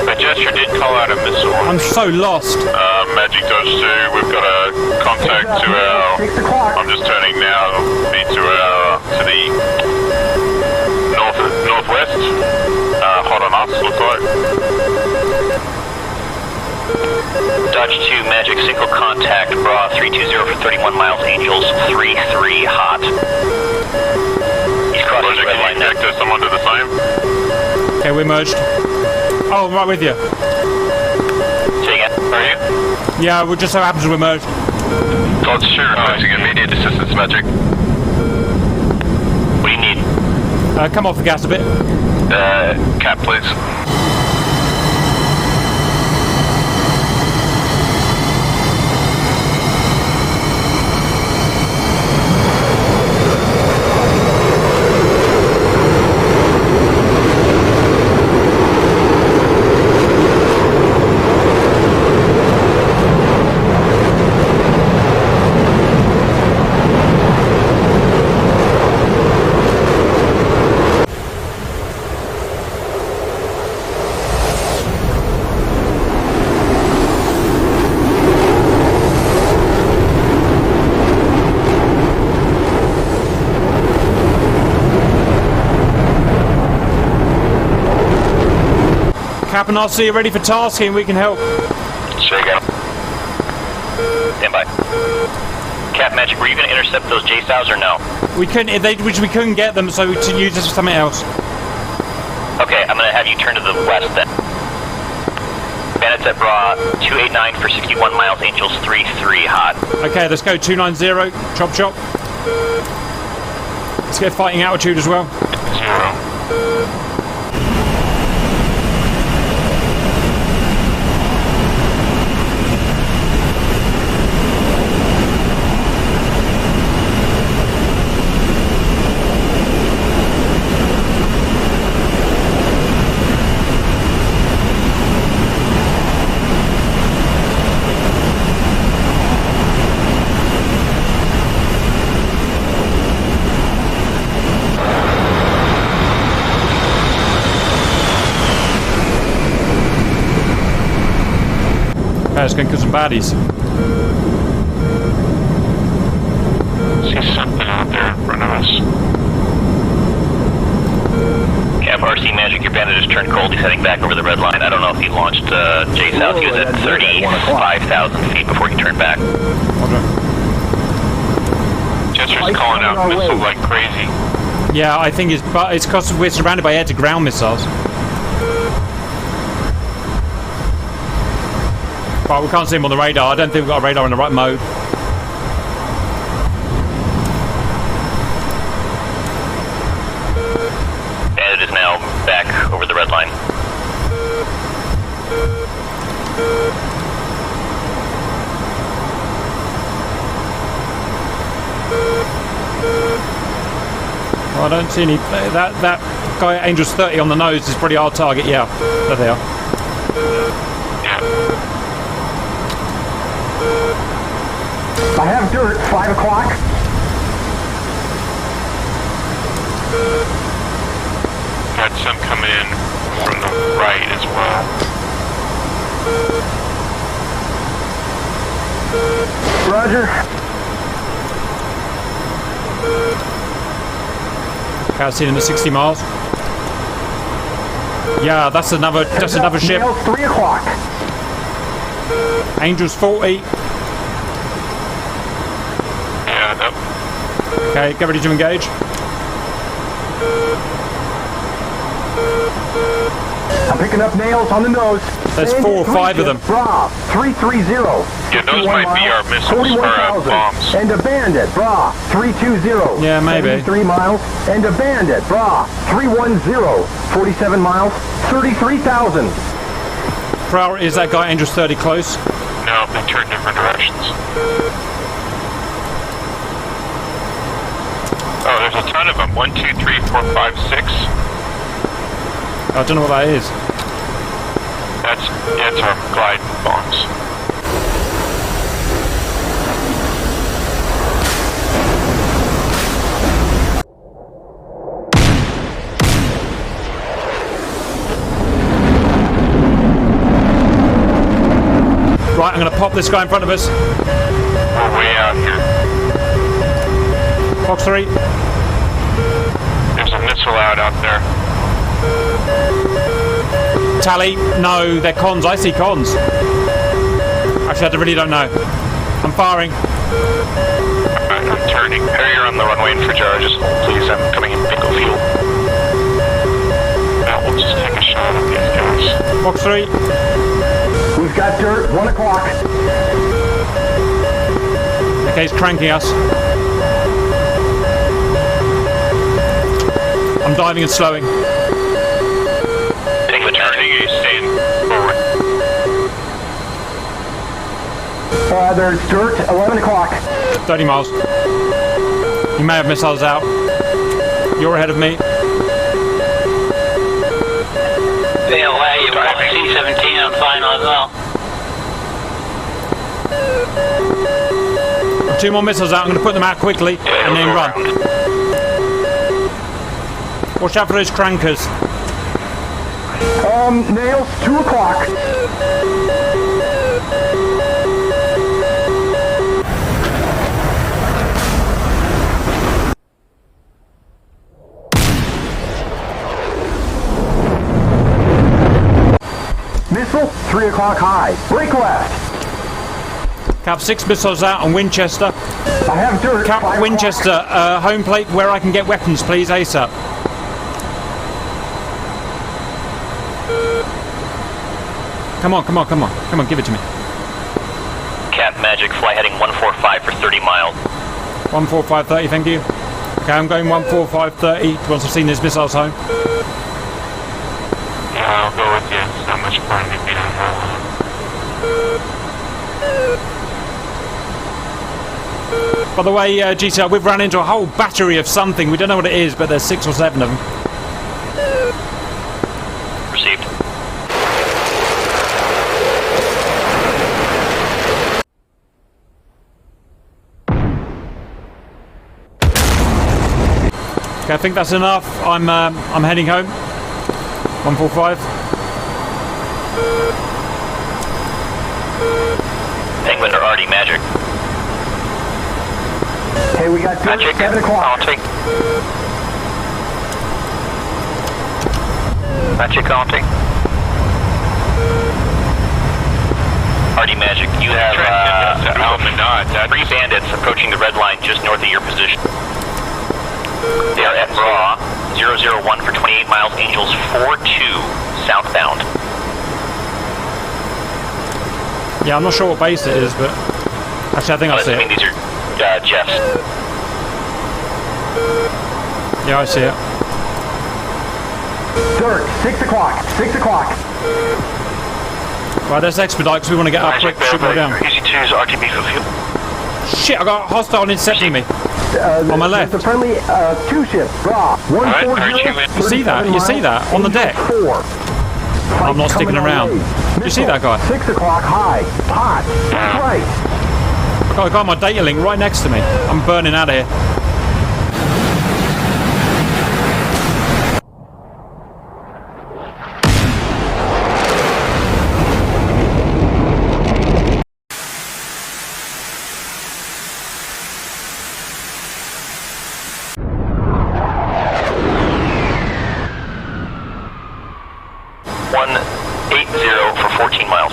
[SPEAKER 8] But Gesture did call out a missile.
[SPEAKER 2] I'm so lost.
[SPEAKER 8] Magic Dodge 2, we've got a contact to our...
[SPEAKER 6] 6 o'clock.
[SPEAKER 8] I'm just turning now, be to the northwest. Hot on us, looks like.
[SPEAKER 5] Dodge 2 Magic, single contact, bra 320 for 31 miles, Angels 3-3 hot. He's crossing
[SPEAKER 8] Roger,
[SPEAKER 5] the red line
[SPEAKER 8] can you
[SPEAKER 5] now.
[SPEAKER 8] connect us someone to the same?
[SPEAKER 2] Okay, we're merged. Oh, I'm right with you.
[SPEAKER 5] Say again.
[SPEAKER 8] Are you?
[SPEAKER 2] Yeah, it just so happens we're merged.
[SPEAKER 8] Dodge 2, requesting immediate assistance, Magic.
[SPEAKER 5] What do you need?
[SPEAKER 2] Come off the gas a bit.
[SPEAKER 8] Cap, please.
[SPEAKER 2] Captain RC, you ready for tasking? We can help.
[SPEAKER 5] Sure you go. Stand by. Cap Magic, were you going to intercept those J-Styles or no?
[SPEAKER 2] We couldn't. We couldn't get them, so to use this for something else.
[SPEAKER 5] Okay, I'm going to have you turn to the west then. Bandits at Bra 289 for 61 miles. Angels 33 hot.
[SPEAKER 2] Okay, let's go 290. Chop chop. Let's get fighting altitude as well.
[SPEAKER 8] 0.
[SPEAKER 2] Let's go and kill some baddies.
[SPEAKER 8] See something out there in front of us.
[SPEAKER 5] Cap RC Magic, your bandit has turned cold. He's heading back over the red line. I don't know if he launched J South. He was at 35,000 feet before he turned back.
[SPEAKER 8] Jester's calling out missiles like crazy.
[SPEAKER 2] Yeah, I think it's because we're surrounded by air-to-ground missiles. But we can't see him on the radar. I don't think we've got a radar in the right mode.
[SPEAKER 5] Bandit is now back over the red line.
[SPEAKER 2] Well, I don't see any. That guy at Angels 30 on the nose is pretty hard target. Yeah, there they are.
[SPEAKER 6] I have dirt, 5 o'clock.
[SPEAKER 8] Got some coming in from the right as well.
[SPEAKER 6] Roger.
[SPEAKER 2] Okay, I've seen him at 60 miles. Yeah, that's another ship.
[SPEAKER 6] Nails, 3 o'clock.
[SPEAKER 2] Angels 40. Okay, get ready to engage.
[SPEAKER 6] I'm picking up nails on the nose.
[SPEAKER 2] There's 4 or 5 of them.
[SPEAKER 6] Bra, 330.
[SPEAKER 8] Yeah, those might be our missiles or our bombs.
[SPEAKER 6] And a bandit, Bra, 320.
[SPEAKER 2] Yeah, maybe.
[SPEAKER 6] 3 miles. And a bandit, Bra, 310. 47 miles, 33,000.
[SPEAKER 2] Priority is that guy Angels 30 close.
[SPEAKER 8] No, they turn different directions. Oh, there's a ton of them. 1, 2, 3, 4, 5, 6.
[SPEAKER 2] I don't know what that is.
[SPEAKER 8] That's our glide bombs.
[SPEAKER 2] Right, I'm going to pop this guy in front of us.
[SPEAKER 8] We're way out here.
[SPEAKER 2] Fox 3.
[SPEAKER 8] There's a missile out there.
[SPEAKER 2] Tally. No, they're cons. I see cons. Actually, I really don't know. I'm firing.
[SPEAKER 5] Alright, I'm turning. Harrier on the runway and for charges. Please, I'm coming in pickle fuel.
[SPEAKER 8] Now we'll just take a shot at these guys.
[SPEAKER 2] Fox 3.
[SPEAKER 6] We've got dirt, 1 o'clock.
[SPEAKER 2] Okay, he's cranking us. I'm diving and slowing.
[SPEAKER 5] Hitting the turning,
[SPEAKER 8] He's staying forward.
[SPEAKER 6] There's dirt, 11 o'clock.
[SPEAKER 2] 30 miles. You may have missiles out. You're ahead of me.
[SPEAKER 7] VLA, you've got C-17 on final as well.
[SPEAKER 2] 2 more missiles out. I'm going to put them out quickly and then run. Watch out for those crankers.
[SPEAKER 6] Nails, 2 o'clock. 3 o'clock high. Break left.
[SPEAKER 2] Cap, 6 missiles out on Winchester.
[SPEAKER 6] I have dirt.
[SPEAKER 2] Cap,
[SPEAKER 6] 5
[SPEAKER 2] Winchester, home plate where I can get weapons, please, ASAP. Come on, give it to me.
[SPEAKER 5] Cap Magic, fly heading 145 for 30 miles.
[SPEAKER 2] 14530, thank you. Okay, I'm going 14530 once I've seen these missiles home.
[SPEAKER 8] Yeah, I'll go with you. It's not much fun to be on roll.
[SPEAKER 2] By the way, GCR, we've run into a whole battery of something. We don't know what it is, but there's 6 or 7 of them.
[SPEAKER 5] Received.
[SPEAKER 2] Okay, I think that's enough. I'm heading home. 145.
[SPEAKER 5] Penguin or Artie Magic.
[SPEAKER 6] Hey, we got dirt.
[SPEAKER 5] Magic.
[SPEAKER 6] 7 o'clock.
[SPEAKER 5] Counting. Magic counting. Artie Magic, you have three bandits approaching the red line just north of your position. They are at Raw 001 for 28 miles, Angels 42 southbound.
[SPEAKER 2] Yeah, I'm not sure what base it is, but actually I think I see
[SPEAKER 5] Assuming
[SPEAKER 2] it.
[SPEAKER 5] these are Jeffs.
[SPEAKER 2] Yeah, I see it.
[SPEAKER 6] Dirt. 6 o'clock. 6 o'clock.
[SPEAKER 2] Right, let's expedite because we want to get up quick, shoot them down.
[SPEAKER 5] Easy 2's RTB for fuel.
[SPEAKER 2] Shit, I got a hostile intercepting me. On my left.
[SPEAKER 6] There's a friendly 2-ship. Raw. 140.
[SPEAKER 2] You see that? You see that? On the deck.
[SPEAKER 6] 4.
[SPEAKER 2] I'm not sticking around. You see that guy?
[SPEAKER 6] 6 o'clock high. Hot. Right.
[SPEAKER 2] I got a guy on my data link right next to me. I'm burning out of here.
[SPEAKER 5] for 14 miles.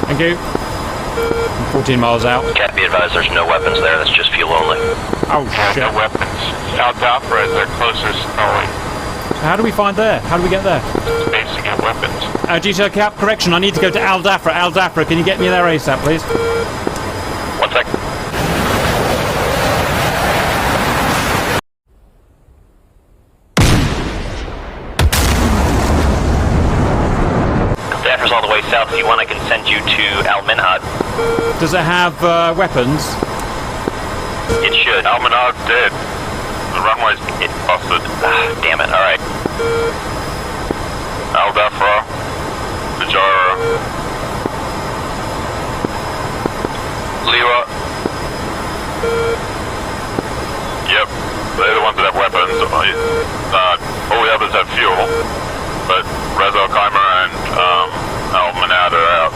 [SPEAKER 2] Thank you. I'm 14 miles out.
[SPEAKER 5] Cat, be advised, there's no weapons there. That's just fuel only.
[SPEAKER 2] Oh shit.
[SPEAKER 8] No weapons. Aldafra is their closest calling.
[SPEAKER 2] How do we find there? How do we get there?
[SPEAKER 8] Base to get weapons.
[SPEAKER 2] GTO Cap, correction. I need to go to Aldafra. Aldafra, can you get me there ASAP, please?
[SPEAKER 5] 1 sec. Aldafra's all the way south. If you want, I can send you to Al-Minhad.
[SPEAKER 2] Does it have weapons?
[SPEAKER 5] It should. Al-Minhad's dead. The runway's busted. Damn it. Alright. Al-Dafra. Bajara. Liwa. Yep. They're the ones that have weapons. All the others have fuel. But Reza Khaimer and Al-Minhad are out.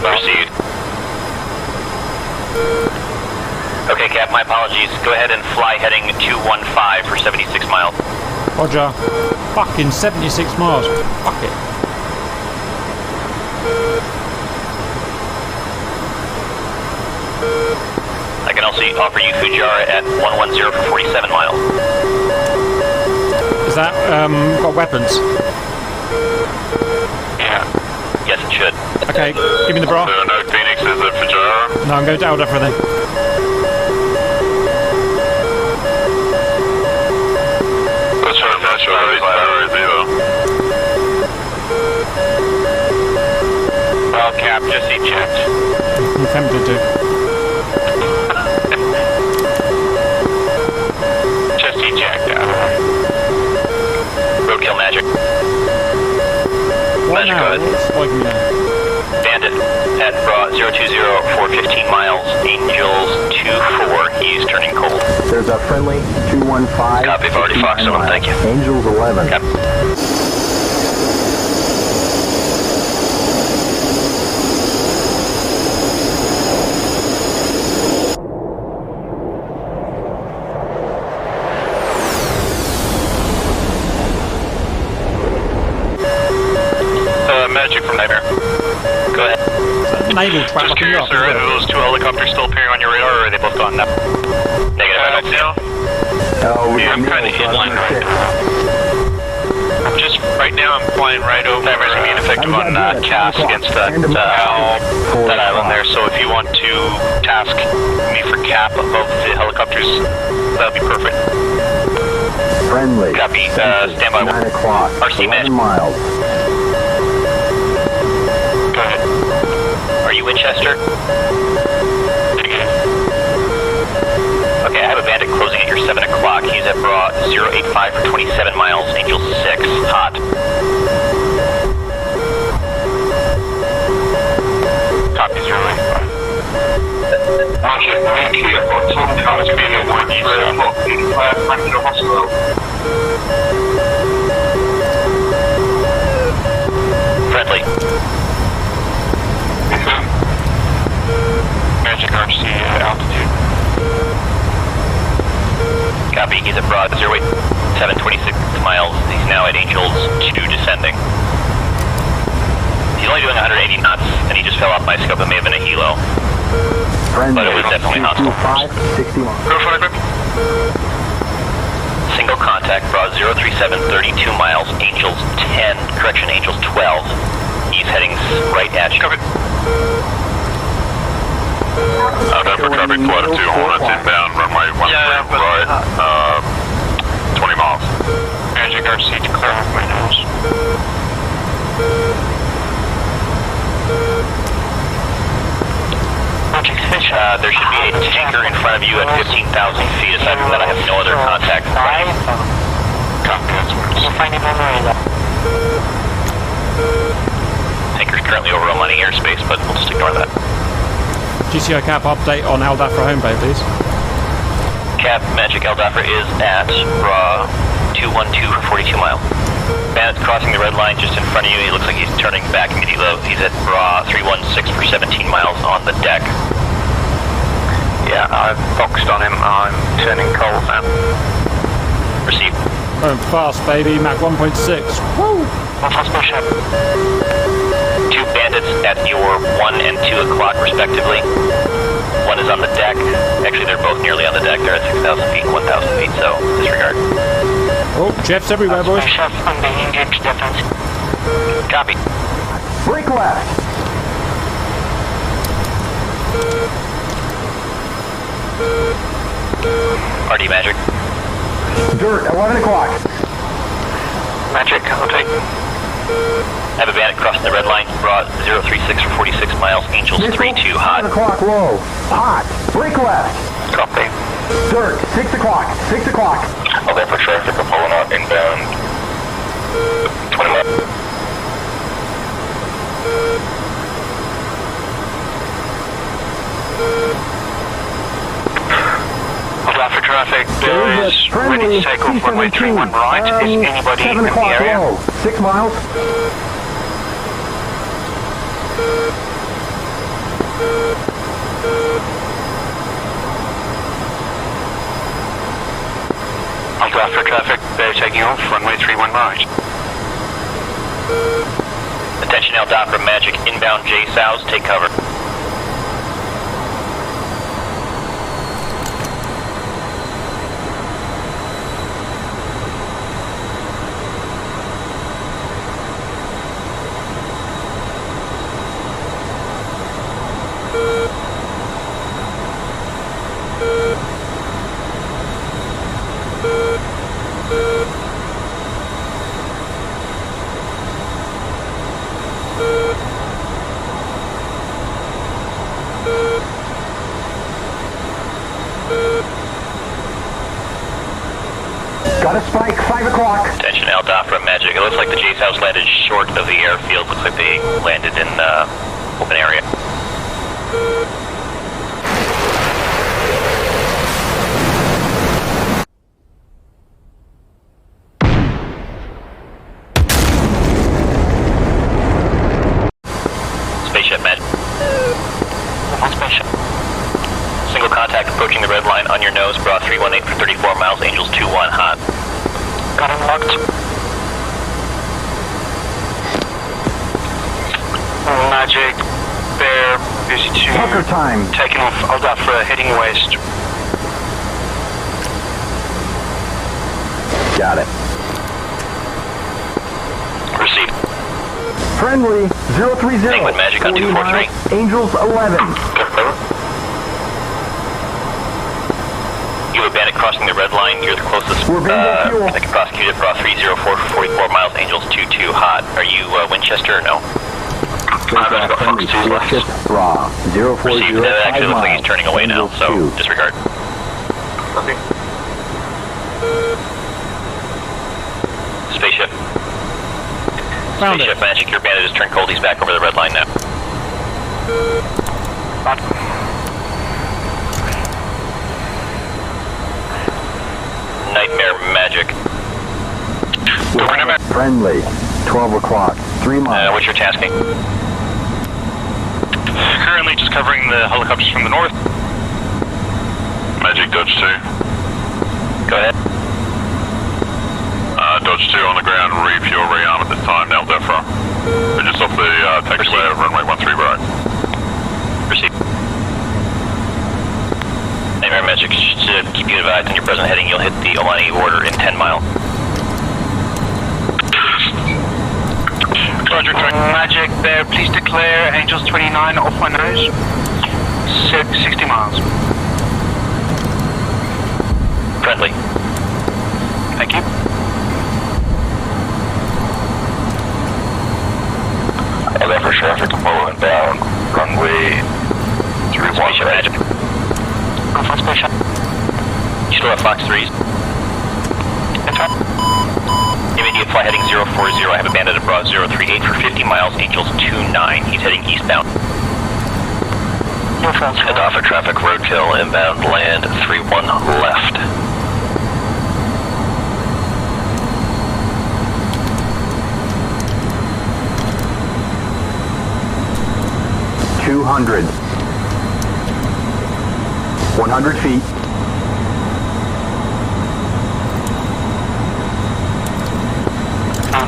[SPEAKER 5] Proceed. Okay, Cap, my apologies. Go ahead and fly heading 215 for 76 miles.
[SPEAKER 2] Roger. Fucking 76 miles. Fuck it.
[SPEAKER 5] I can also offer you Fujairah at 110 for 47 miles.
[SPEAKER 2] Is that, got weapons?
[SPEAKER 8] Yeah.
[SPEAKER 5] Yes, it should.
[SPEAKER 2] Okay, give me the bra.
[SPEAKER 8] There are no Phoenixes at Fujairah.
[SPEAKER 2] No, I'm going to Aldafra then.
[SPEAKER 8] Let's try to match your arrows either. Well, Cap, just eject.
[SPEAKER 2] I'm tempted to.
[SPEAKER 8] Just eject out of it.
[SPEAKER 5] Roadkill Magic.
[SPEAKER 2] What
[SPEAKER 5] Magic,
[SPEAKER 2] now?
[SPEAKER 5] go ahead.
[SPEAKER 2] What's spiking now?
[SPEAKER 5] Bandit at Bra 020 for 15 miles. Angels 24. He's turning cold.
[SPEAKER 6] There's a friendly 215.
[SPEAKER 5] Copy, I've already foxed him. Thank you.
[SPEAKER 6] Angels 11.
[SPEAKER 5] Cap.
[SPEAKER 2] naval trap
[SPEAKER 5] Just
[SPEAKER 2] locking you
[SPEAKER 5] curious,
[SPEAKER 2] up.
[SPEAKER 5] sir, are those two helicopters still appearing on your radar, or are they both gone now? Negative, I don't see them.
[SPEAKER 6] Yeah,
[SPEAKER 8] I'm kind of inland right now. Right now I'm flying right over.
[SPEAKER 5] Timer's going to be ineffective on CAS against that island there, so if you want to task me for cap above the helicopters, that would be perfect.
[SPEAKER 6] Friendly.
[SPEAKER 5] Copy, stand by.
[SPEAKER 6] 9 o'clock.
[SPEAKER 5] RC
[SPEAKER 6] 11
[SPEAKER 5] man.
[SPEAKER 6] miles.
[SPEAKER 5] Go ahead. Are you Winchester? Okay, I have a bandit closing at your 7 o'clock. He's at Bra 085 for 27 miles, Angel 6, hot.
[SPEAKER 8] Copy 085.
[SPEAKER 5] Friendly.
[SPEAKER 8] Magic RC altitude.
[SPEAKER 5] Copy, he's at Broad 087, 26 miles. He's now at Angels 2 descending. He's only doing 180 knots, and he just fell off my scope. It may have been a helo.
[SPEAKER 6] Friendly.
[SPEAKER 5] But it was definitely hostile.
[SPEAKER 6] 225, 60 miles.
[SPEAKER 8] Go for it.
[SPEAKER 5] Single contact, Broad 037, 32 miles, Angels 10, correction, Angels 12. He's heading right at you.
[SPEAKER 8] Cover. Denver traffic flight of 2 Hornets inbound, runway 13 right, 20 miles. Magic RC to clear off my nose.
[SPEAKER 5] There should be a tanker in front of you at 15,000 feet. Aside from that, I have no other contact.
[SPEAKER 8] Copy, that's what it is.
[SPEAKER 5] Tanker's currently over Money airspace, but we'll just ignore that.
[SPEAKER 2] GCO cap update on Aldafra home bay, please.
[SPEAKER 5] Cap, Magic Aldafra is at Bra 212 for 42 miles. Bandit's crossing the red line just in front of you. He looks like he's turning back immediately. He's at Bra 316 for 17 miles on the deck. Yeah, I've boxed on him. I'm turning cold now. Receive.
[SPEAKER 2] Going fast, baby. Mach 1.6. Woo!
[SPEAKER 5] Two bandits at your 1 and 2 o'clock respectively. One is on the deck. Actually, they're both nearly on the deck. They're at 6,000 feet and 1,000 feet, so disregard.
[SPEAKER 2] Oh, jets everywhere, boys.
[SPEAKER 7] On the engaged defense.
[SPEAKER 5] Copy.
[SPEAKER 6] Break left.
[SPEAKER 5] RD Magic.
[SPEAKER 6] Dirt, 11 o'clock.
[SPEAKER 5] Magic, I'll take. I have a bandit crossing the red line. Brought 036 for 46 miles. Angels 3-2 hot.
[SPEAKER 6] 7 o'clock low. Hot. Break left.
[SPEAKER 5] Copy.
[SPEAKER 6] Dirt, 6 o'clock. 6 o'clock.
[SPEAKER 5] I'll there for traffic. I'm pulling out inbound. 20 miles. For traffic, there is ready to take off runway 31 right. Is anybody
[SPEAKER 6] 7
[SPEAKER 5] in the
[SPEAKER 6] o'clock
[SPEAKER 5] area?
[SPEAKER 6] low. 6 miles.
[SPEAKER 5] I'll draft for traffic, they're taking off, runway 31 right. Attention Aldafra Magic, inbound J South, take cover.
[SPEAKER 6] Got a spike, 5 o'clock.
[SPEAKER 5] Attention Aldafra Magic, it looks like the J South landed short of the airfield. Looks like they landed in open area. Spaceship Magic. Spaceship. Single contact approaching the red line on your nose. Bra 318 for 34 miles. Angels 2-1 hot. Got him locked. Magic, bear, RC2.
[SPEAKER 6] Tucker time.
[SPEAKER 5] Taking off Aldafra, heading west.
[SPEAKER 6] Got it.
[SPEAKER 5] Received.
[SPEAKER 6] Friendly 030.
[SPEAKER 5] Penguin Magic on
[SPEAKER 6] 40
[SPEAKER 5] 243.
[SPEAKER 6] miles, Angels 11.
[SPEAKER 5] You have a bandit crossing the red line. You're the closest.
[SPEAKER 6] We're bingo fuel.
[SPEAKER 5] Second prosecuted, Bra 304 for 44 miles, Angels 22 hot. Are you Winchester or no?
[SPEAKER 6] Friendly shift Bra 040.
[SPEAKER 5] Received. That actually looks like he's turning away now, so disregard.
[SPEAKER 8] Okay.
[SPEAKER 5] Spaceship.
[SPEAKER 2] Found
[SPEAKER 5] Spaceship
[SPEAKER 2] it.
[SPEAKER 5] Magic, your bandit has turned cold. He's back over the red line now. Nightmare Magic.
[SPEAKER 6] Friendly 12 o'clock. 3 miles.
[SPEAKER 5] What's your tasking?
[SPEAKER 8] Currently just covering the helicopters from the north. Magic Dodge 2.
[SPEAKER 5] Go ahead.
[SPEAKER 8] Dodge 2 on the ground, refuel, rearm at this time, now Redfor. We're just off the taxiway of runway 13 right.
[SPEAKER 5] Proceed. Nightmare Magic should keep you advised on your present heading. You'll hit the Omani border in 10 miles.
[SPEAKER 8] Roger,
[SPEAKER 7] Magic there, please declare Angels 29 off my nose. 60 miles.
[SPEAKER 5] Friendly.
[SPEAKER 7] Thank you.
[SPEAKER 8] Redfor traffic low and down, runway 31
[SPEAKER 5] Spaceship
[SPEAKER 8] right.
[SPEAKER 5] Magic.
[SPEAKER 7] Go for spaceship.
[SPEAKER 5] You still have Fox 3s?
[SPEAKER 7] That's right.
[SPEAKER 5] Immediate flight heading 040. I have a bandit at Bra 038 for 50 miles, Angels 29. He's heading eastbound.
[SPEAKER 7] No France.
[SPEAKER 5] Head off a traffic roadkill, inbound land 31 left.
[SPEAKER 6] $200. 100 feet.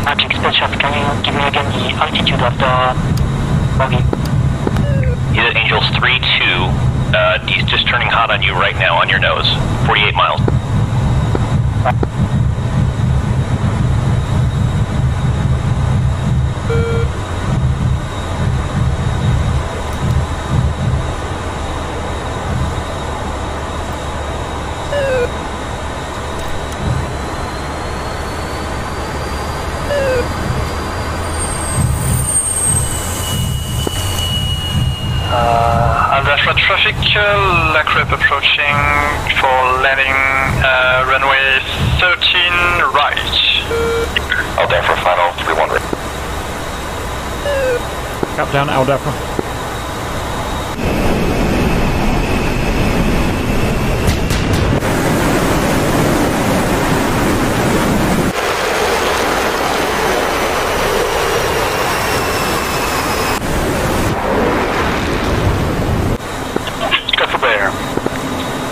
[SPEAKER 7] Magic spaceship, can you give me again the altitude of the buggy?
[SPEAKER 5] He's at Angels 3-2. He's just turning hot on you right now on your nose. 48 miles.
[SPEAKER 8] Aldafra traffic, Lacrep approaching for landing runway 13 right.
[SPEAKER 5] Aldafra final 31 right.
[SPEAKER 2] Cap down Aldafra.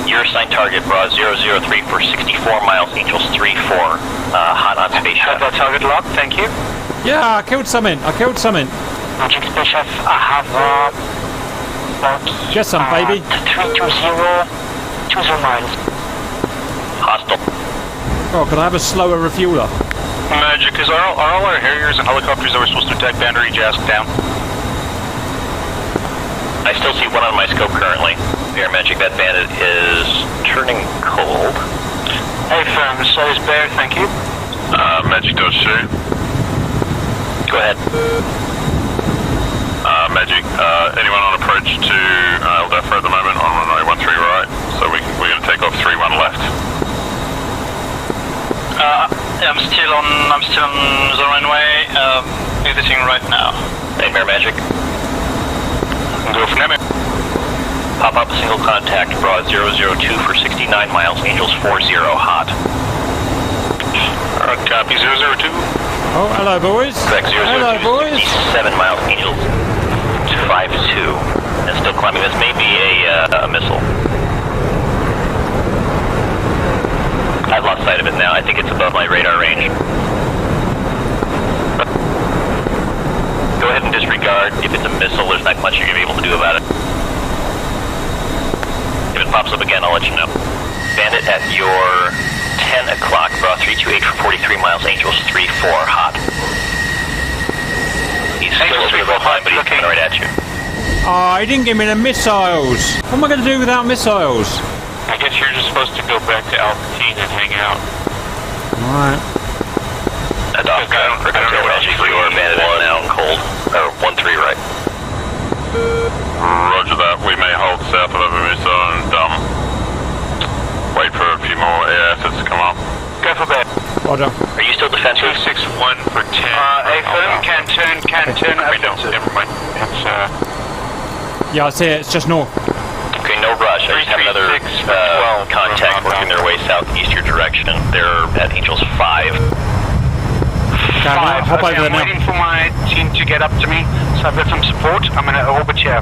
[SPEAKER 5] Your assigned target, Bra 003 for 64 miles, Angels 3-4. Hot on spaceship.
[SPEAKER 7] Have that target locked, thank you.
[SPEAKER 2] Yeah, I killed something.
[SPEAKER 5] Uh-huh.
[SPEAKER 7] Magic spaceship, I have buggy.
[SPEAKER 2] Get some, baby.
[SPEAKER 7] 320, 20 miles.
[SPEAKER 5] Hostile.
[SPEAKER 2] Oh, could I have a slower refueler?
[SPEAKER 8] Magic, are all our Harriers and helicopters that we're supposed to attack Boundary Jask down?
[SPEAKER 5] I still see one on my scope currently. Air Magic, that bandit is turning cold.
[SPEAKER 7] Hey, firm, so is Bear, thank you.
[SPEAKER 8] Magic Dodge 2.
[SPEAKER 5] Go ahead.
[SPEAKER 8] Magic, anyone on approach to Aldafra at the moment on runway 13 right? So we're going to take off 31 left.
[SPEAKER 7] I'm still on the runway, exiting right now.
[SPEAKER 5] Nightmare Magic.
[SPEAKER 8] Go from there.
[SPEAKER 5] Pop up single contact, Bra 002 for 69 miles, Angels 40 hot.
[SPEAKER 8] Copy 002.
[SPEAKER 2] Oh, hello, boys.
[SPEAKER 5] Correct, 002,
[SPEAKER 2] Hello, boys.
[SPEAKER 5] 67 miles, Angels 5-2. And still climbing. This may be a missile. I've lost sight of it now. I think it's above my radar range. Go Go ahead and disregard. If it's a missile, there's not much you're going to be able to do about it. If it pops up again, I'll let you know. Bandit at your 10 o'clock, bra 328 for 43 miles, Angels 3-4, hot. He's still over the red line, but he's coming right at you.
[SPEAKER 2] Oh, he didn't give me the missiles. What am I going to do without missiles?
[SPEAKER 8] I guess you're just supposed to go back to Alpine and hang out.
[SPEAKER 2] Alright.
[SPEAKER 5] Adopt Magic, you're bandit at now, cold. Or 1-3, right?
[SPEAKER 8] Roger that. We may hold south of Mesa and wait for a few more air assets to come up.
[SPEAKER 7] Go for bed.
[SPEAKER 2] Roger.
[SPEAKER 5] Are you still defensive?
[SPEAKER 8] 261 for 10.
[SPEAKER 7] A firm can turn offensive.
[SPEAKER 8] Never mind. It's
[SPEAKER 2] Yeah, I see it. It's just north.
[SPEAKER 5] Okay, no rush. I just have another contact working their way southeast your direction. They're at Angels 5.
[SPEAKER 2] Okay, I'm gonna hop over there
[SPEAKER 7] I'm
[SPEAKER 2] now.
[SPEAKER 7] waiting for my team to get up to me, so I've got some support. I'm going to orbit here.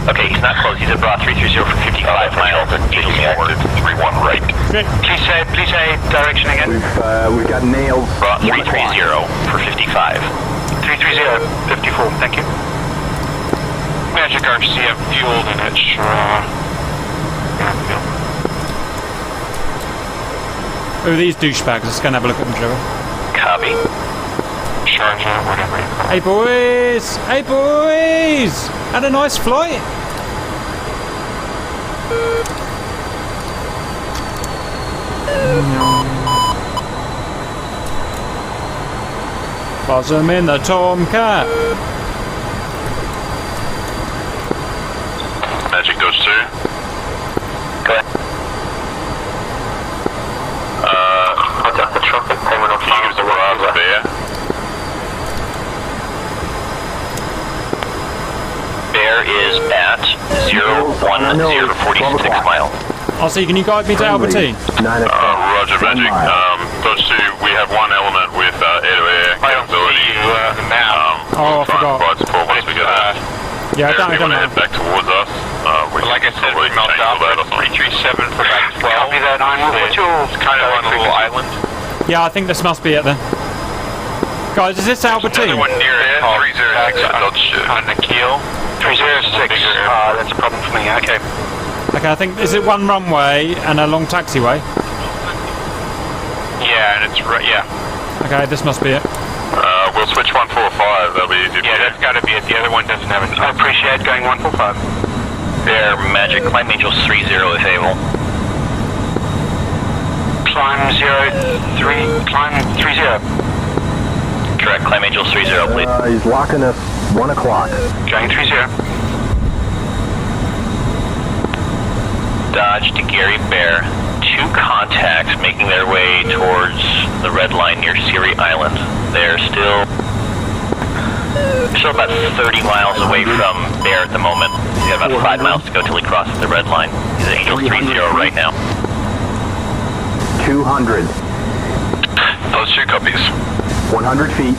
[SPEAKER 5] Okay, he's not close. He's at bra 330 for 55 miles. Angels forward. 3-1 right.
[SPEAKER 7] Please say direction again.
[SPEAKER 6] We've got nails.
[SPEAKER 5] Bra 330 for 55.
[SPEAKER 7] 330, 54, thank you.
[SPEAKER 8] Magic RC have fueled and it's
[SPEAKER 2] Who are these douchebags? Let's go and have a look at them, Joe.
[SPEAKER 5] Copy.
[SPEAKER 8] charge out, whatever.
[SPEAKER 2] Hey boys! Hey boys! Had a nice flight. Buzz 'em in the Tomcat.
[SPEAKER 8] Magic goes 2.
[SPEAKER 5] Go ahead. Contact the traffic payment on
[SPEAKER 8] Can you give us a Raza Bear?
[SPEAKER 5] Bear is at 01046 mile.
[SPEAKER 2] I'll see, can you guide me to Albertine?
[SPEAKER 6] 9 o'clock.
[SPEAKER 8] Roger, Magic. Those two, we have one element with air-to-air capability.
[SPEAKER 2] Oh, I forgot.
[SPEAKER 8] Provide support once we get that.
[SPEAKER 2] Yeah, I
[SPEAKER 8] If
[SPEAKER 2] don't
[SPEAKER 8] you want to head
[SPEAKER 2] know.
[SPEAKER 8] back towards us, we
[SPEAKER 9] Like I said, we melted off at 337 for back 12.
[SPEAKER 7] Copy that. What's your
[SPEAKER 9] It's kind of on a little island.
[SPEAKER 2] Yeah, I think this must be it then. Guys, is this Albertine?
[SPEAKER 9] Another one near it called 306 on the keel.
[SPEAKER 7] 306? That's a problem for me. Okay.
[SPEAKER 2] Okay, I think, is it one runway and a long taxiway?
[SPEAKER 9] Yeah, and it's right. Yeah,
[SPEAKER 2] Okay, this must be it.
[SPEAKER 8] we'll switch 145. That'll be easier for
[SPEAKER 9] yeah,
[SPEAKER 8] you.
[SPEAKER 9] that's got to be it. The other one doesn't have a
[SPEAKER 7] I appreciate going 145.
[SPEAKER 5] Bear, Magic, climb Angels 30 if able.
[SPEAKER 7] Climb 30.
[SPEAKER 5] Correct, climb Angels 30, please.
[SPEAKER 6] He's locking us 1 o'clock.
[SPEAKER 7] Going 30.
[SPEAKER 5] Dodge to Gary Bear. 2 contacts making their way towards the red line near Siri Island. They're still about 30 miles away from Bear at the moment. He's got about 5 miles to go till he crosses the red line. He's at Angel 30 right now.
[SPEAKER 6] 200.
[SPEAKER 9] Those 2 copies.
[SPEAKER 6] 100 feet.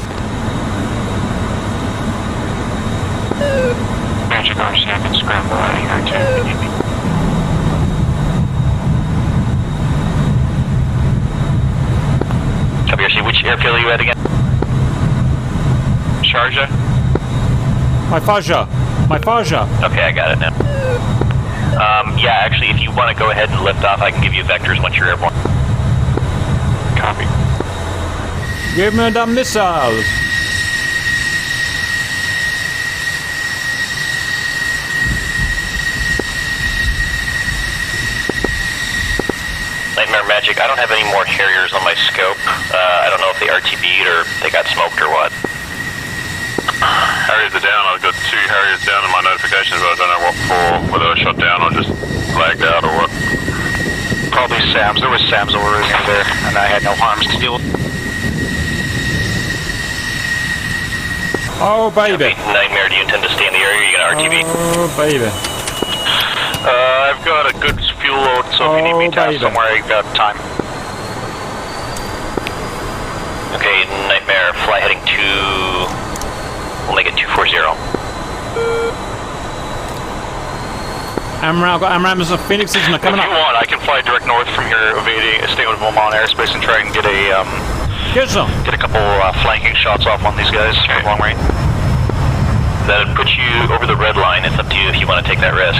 [SPEAKER 8] Magic RC can scramble out of here too.
[SPEAKER 5] Copy RC, which airfield are you at again?
[SPEAKER 9] Sharjah.
[SPEAKER 2] My Faja. My Faja.
[SPEAKER 5] Okay, I got it now. Yeah, actually, if you want to go ahead and lift off, I can give you vectors once you're airborne.
[SPEAKER 8] Copy.
[SPEAKER 2] Give me the missiles.
[SPEAKER 5] Nightmare Magic, I don't have any more Harriers on my scope. I don't know if they RTB'd or they got smoked or what.
[SPEAKER 8] Harriers are down. I've got 2 Harriers down in my notifications, but I don't know what for. Whether they were shot down or just flagged out or what.
[SPEAKER 7] Probably SAMs. There was SAMs over there, and I had no harms to deal with.
[SPEAKER 2] Oh, baby.
[SPEAKER 5] Nightmare, do you intend to stay in the area or are you going to RTB?
[SPEAKER 2] Oh, baby.
[SPEAKER 7] I've got a good fuel load, so if you need me to
[SPEAKER 2] baby.
[SPEAKER 7] somewhere, I've got time.
[SPEAKER 5] Okay, Nightmare, fly heading to... We'll make it 240.
[SPEAKER 2] Amram, got Amrams of Phoenixes and they're coming
[SPEAKER 7] If you
[SPEAKER 2] up.
[SPEAKER 7] want, I can fly direct north from here, evading, staying with Beaumont airspace, and try and get a
[SPEAKER 2] Get some.
[SPEAKER 7] couple flanking shots off on these guys from long range.
[SPEAKER 5] That would put you over the red line. It's up to you if you want to take that risk.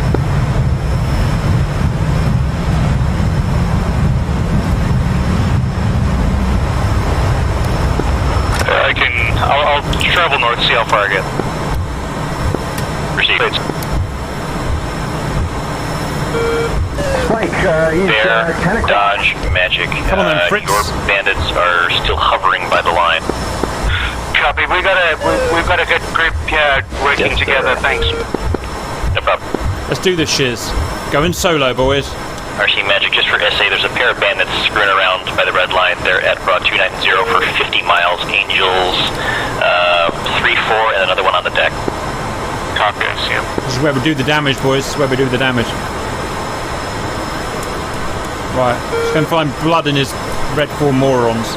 [SPEAKER 5] I'll travel north, see how far I get. Proceed.
[SPEAKER 6] Spike, he's
[SPEAKER 5] Bear,
[SPEAKER 6] 10 o'clock.
[SPEAKER 5] Dodge, Magic.
[SPEAKER 2] Come on then, Fritz.
[SPEAKER 5] Your bandits are still hovering by the line.
[SPEAKER 7] Copy. We've got a good group working together. Thanks.
[SPEAKER 5] No problem.
[SPEAKER 2] Let's do this shiz. Going solo, boys.
[SPEAKER 5] RC Magic, just for SA, there's a pair of bandits screwing around by the red line. They're at broad 290 for 50 miles. Angels 3-4 and another one on the deck.
[SPEAKER 7] Copy. I see him.
[SPEAKER 2] This is where we do the damage, boys. This is where we do the damage. Right, just going to find blood in his Redfor morons.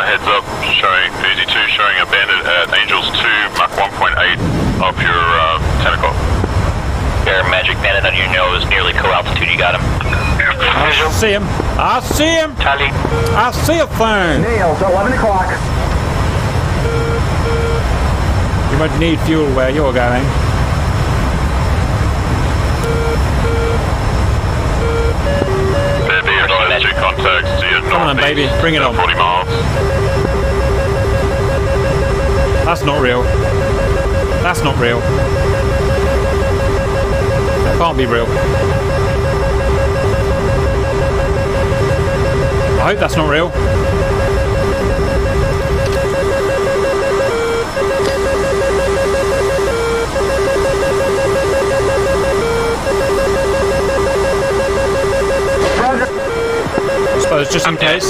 [SPEAKER 8] Heads up, showing Uzi 2 showing a bandit at Angels 2, Mach 1.8 off your 10 o'clock.
[SPEAKER 5] Bear, Magic, bandit on your nose, nearly co-altitude. You got him.
[SPEAKER 2] I see him. I see him.
[SPEAKER 7] Tally.
[SPEAKER 2] I see a thing.
[SPEAKER 6] Nails, 11 o'clock.
[SPEAKER 2] You might need fuel where you're going.
[SPEAKER 8] There be advised 2 contacts to your
[SPEAKER 2] Come on,
[SPEAKER 8] northeast,
[SPEAKER 2] baby, bring it on.
[SPEAKER 8] 40 miles.
[SPEAKER 2] That's not real. That's not real. That can't be real. I hope that's not real. I suppose just in case.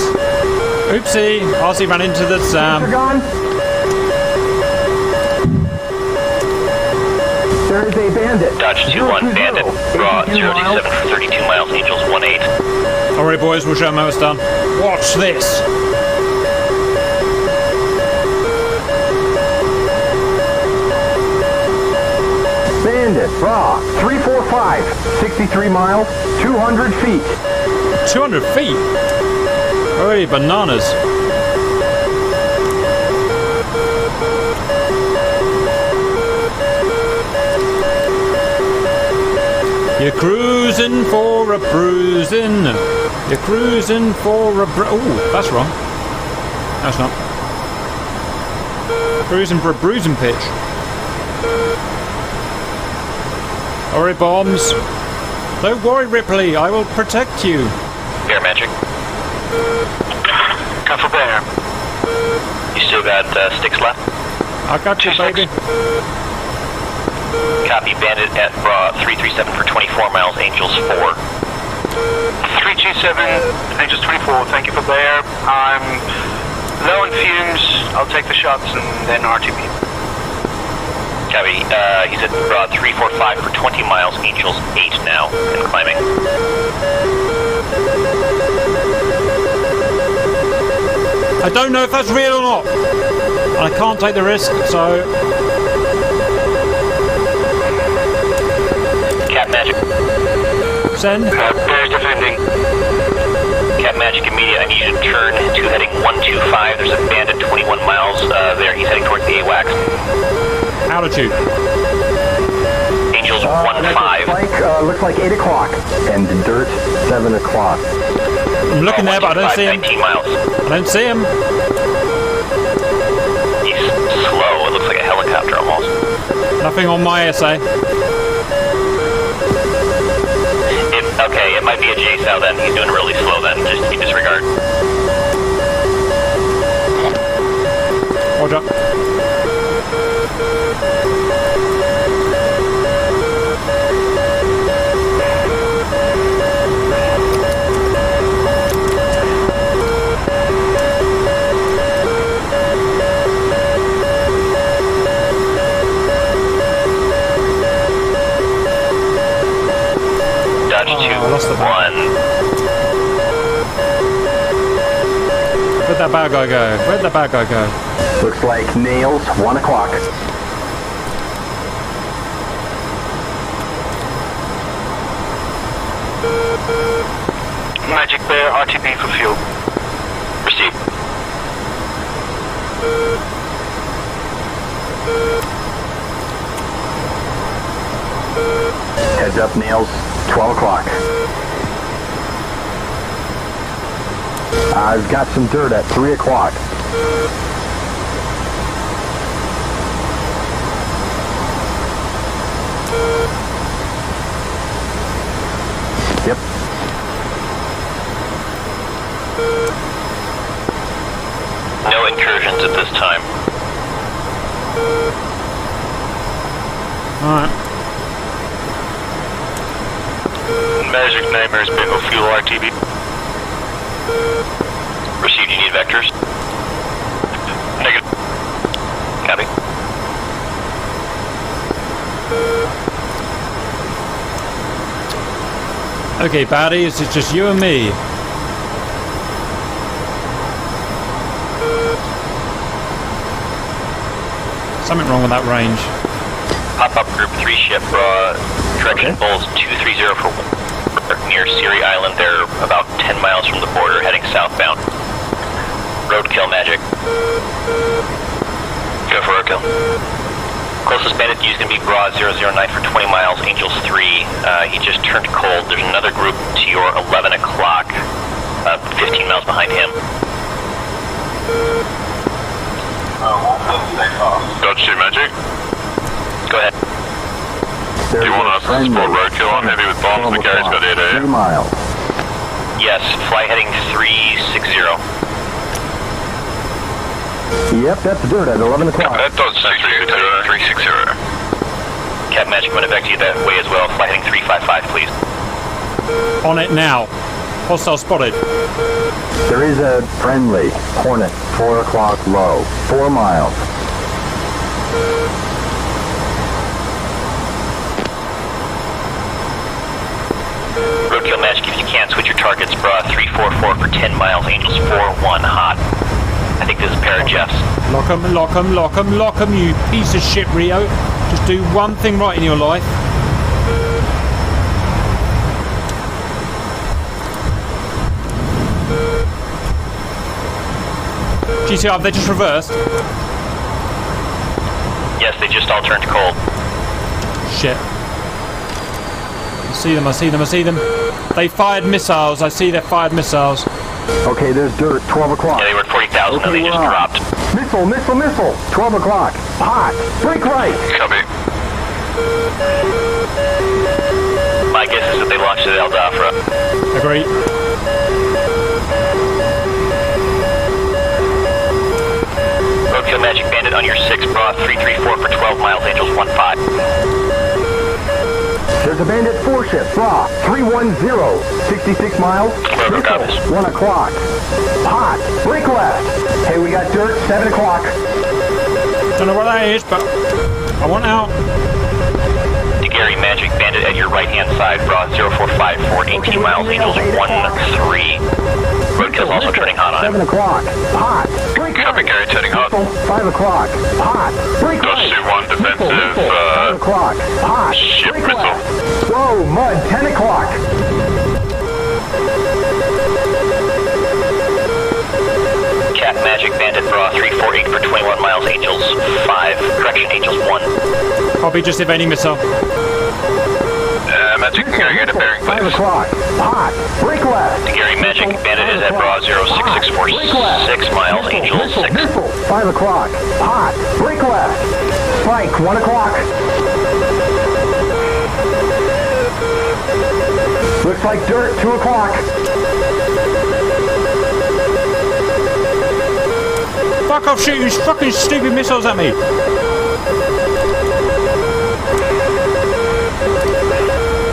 [SPEAKER 2] Oopsie, RC ran into the
[SPEAKER 6] They're gone. There is a bandit.
[SPEAKER 5] Dodge 2-1, bandit. Broad 027 for 32 miles. Angels 1-8.
[SPEAKER 2] Alright, boys, we'll show them how it's done. Watch this.
[SPEAKER 6] Bandit, raw, 345, 63 miles, 200 feet.
[SPEAKER 2] 200 feet? Already bananas. You're cruising for a bruising. You're cruising for a ooh, that's wrong. That's not. Cruising for a bruising pitch. Alright, bombs. Don't worry, Ripley. I will protect you.
[SPEAKER 5] Bear, Magic.
[SPEAKER 7] Come for Bear.
[SPEAKER 5] You still got sticks left?
[SPEAKER 2] I got you, baby.
[SPEAKER 5] Copy, bandit at broad 337 for 24 miles. Angels 4.
[SPEAKER 7] 327, Angels 24. Thank you for Bear. I'm low on fumes. I'll take the shots and then RTB.
[SPEAKER 5] Copy. He's at broad 345 for 20 miles. Angels 8 now and climbing.
[SPEAKER 2] I don't know if that's real or not. I can't take the risk, so
[SPEAKER 5] Cat Magic.
[SPEAKER 2] send.
[SPEAKER 5] Bear's defending. Cat Magic immediate. I need you to turn to heading 125. There's a bandit 21 miles there. He's heading towards the AWACS.
[SPEAKER 2] Altitude.
[SPEAKER 5] Angels 1-5.
[SPEAKER 6] Spike, looks like 8 o'clock. And dirt, 7 o'clock.
[SPEAKER 2] I'm looking there, but I don't see him.
[SPEAKER 5] 19 miles.
[SPEAKER 2] I don't see him.
[SPEAKER 5] He's slow. It looks like a helicopter almost.
[SPEAKER 2] Nothing on my SA.
[SPEAKER 5] Okay, it might be a JSOW then. He's doing really slow then. Just disregard.
[SPEAKER 2] Roger.
[SPEAKER 5] Dodge 2,
[SPEAKER 2] I lost the
[SPEAKER 5] 1.
[SPEAKER 2] Where'd that bad guy go? Where'd the bad guy go?
[SPEAKER 6] Looks like nails, 1 o'clock.
[SPEAKER 7] Magic Bear, RTB for fuel.
[SPEAKER 5] Receive.
[SPEAKER 6] Heads up, Nails. 12 o'clock. I've got some dirt at 3 o'clock. Yep.
[SPEAKER 5] No incursions at this time.
[SPEAKER 2] Alright.
[SPEAKER 9] Magic Nightmares Bingo Fuel RTB.
[SPEAKER 5] Received, you need vectors?
[SPEAKER 9] Negative.
[SPEAKER 5] Copy.
[SPEAKER 2] Okay, baddies, it's just you and me. Something wrong with that range.
[SPEAKER 5] Pop-up group 3 ship, correction, Bulls 230 for near Siri Island. They're about 10 miles from the border, heading southbound. Roadkill Magic.
[SPEAKER 9] Go for roadkill.
[SPEAKER 5] Closest bandit use going to be Bra 009 for 20 miles, Angels 3. He just turned cold. There's another group to your 11 o'clock, 15 miles behind him.
[SPEAKER 9] Dodge 2 Magic.
[SPEAKER 5] Go ahead.
[SPEAKER 9] Do you want us to support roadkill on heavy with bombs? The Gary's got air to air.
[SPEAKER 6] 3 miles.
[SPEAKER 5] Yes, fly heading 360.
[SPEAKER 6] Yep, that's dirt at 11 o'clock.
[SPEAKER 9] That Dodge 360.
[SPEAKER 5] Cap Magic, I'm going to vector you that way as well. Fly heading 355, please.
[SPEAKER 2] On it now. Hostile spotted.
[SPEAKER 6] There is a friendly Hornet, 4 o'clock low, 4 miles.
[SPEAKER 5] Roadkill Magic, if you can, switch your targets. Bra 344 for 10 miles, Angels 41 hot. I think this is a pair of Jeffs.
[SPEAKER 2] Lock 'em, lock 'em, lock 'em, lock 'em, you piece of shit, Rio. Just do one thing right in your life. GCR, they just reversed.
[SPEAKER 5] Yes, they just all turned cold.
[SPEAKER 2] Shit. I see them, I see them, I see them. They fired missiles. I see they fired missiles.
[SPEAKER 6] Okay, there's dirt, 12 o'clock.
[SPEAKER 5] Yeah, they were at 40,000,
[SPEAKER 6] Okay,
[SPEAKER 5] and they just
[SPEAKER 6] we're on.
[SPEAKER 5] dropped.
[SPEAKER 6] Missile, missile, missile, 12 o'clock. Hot, break right.
[SPEAKER 9] Copy.
[SPEAKER 5] My guess is that they launched at El Dafra.
[SPEAKER 2] Agree.
[SPEAKER 5] Roadkill Magic Bandit on your 6, Bra 334 for 12 miles, Angels 15.
[SPEAKER 6] There's a bandit 4 ship, Bra, 310, 66 miles.
[SPEAKER 5] Roger, copies.
[SPEAKER 6] 1 o'clock. Hot, break left. Hey, we got dirt, 7 o'clock.
[SPEAKER 2] Don't know where that is, but I want out.
[SPEAKER 5] Gary Magic Bandit at your right-hand side, Bra 045 for 18 miles, Angels 13. Roadkill's also turning hot on
[SPEAKER 6] 7
[SPEAKER 5] him.
[SPEAKER 6] o'clock. Hot, break
[SPEAKER 9] Copy,
[SPEAKER 6] right.
[SPEAKER 9] Gary, turning hot.
[SPEAKER 6] 5 o'clock. Hot, break
[SPEAKER 9] Dodge
[SPEAKER 6] right.
[SPEAKER 9] 2-1 defensive,
[SPEAKER 6] 5 o'clock. Hot,
[SPEAKER 9] ship
[SPEAKER 6] break
[SPEAKER 9] missile.
[SPEAKER 6] left. Whoa, mud, 10 o'clock.
[SPEAKER 5] Cat Magic Bandit, Bra 348 for 21 miles, Angels 5. Correction, Angels 1.
[SPEAKER 2] Copy, just evading missile.
[SPEAKER 9] Magic and Gary, get a bearing,
[SPEAKER 6] 5
[SPEAKER 9] please.
[SPEAKER 6] o'clock. Hot, break left.
[SPEAKER 5] Gary Magic Bandit is at Bra 066 for 6 miles, Angels 6.
[SPEAKER 6] Missile, 5 o'clock. Hot, break left. Spike, 1 o'clock. Looks like dirt, 2 o'clock.
[SPEAKER 2] Fuck off shooting fucking stupid missiles at me.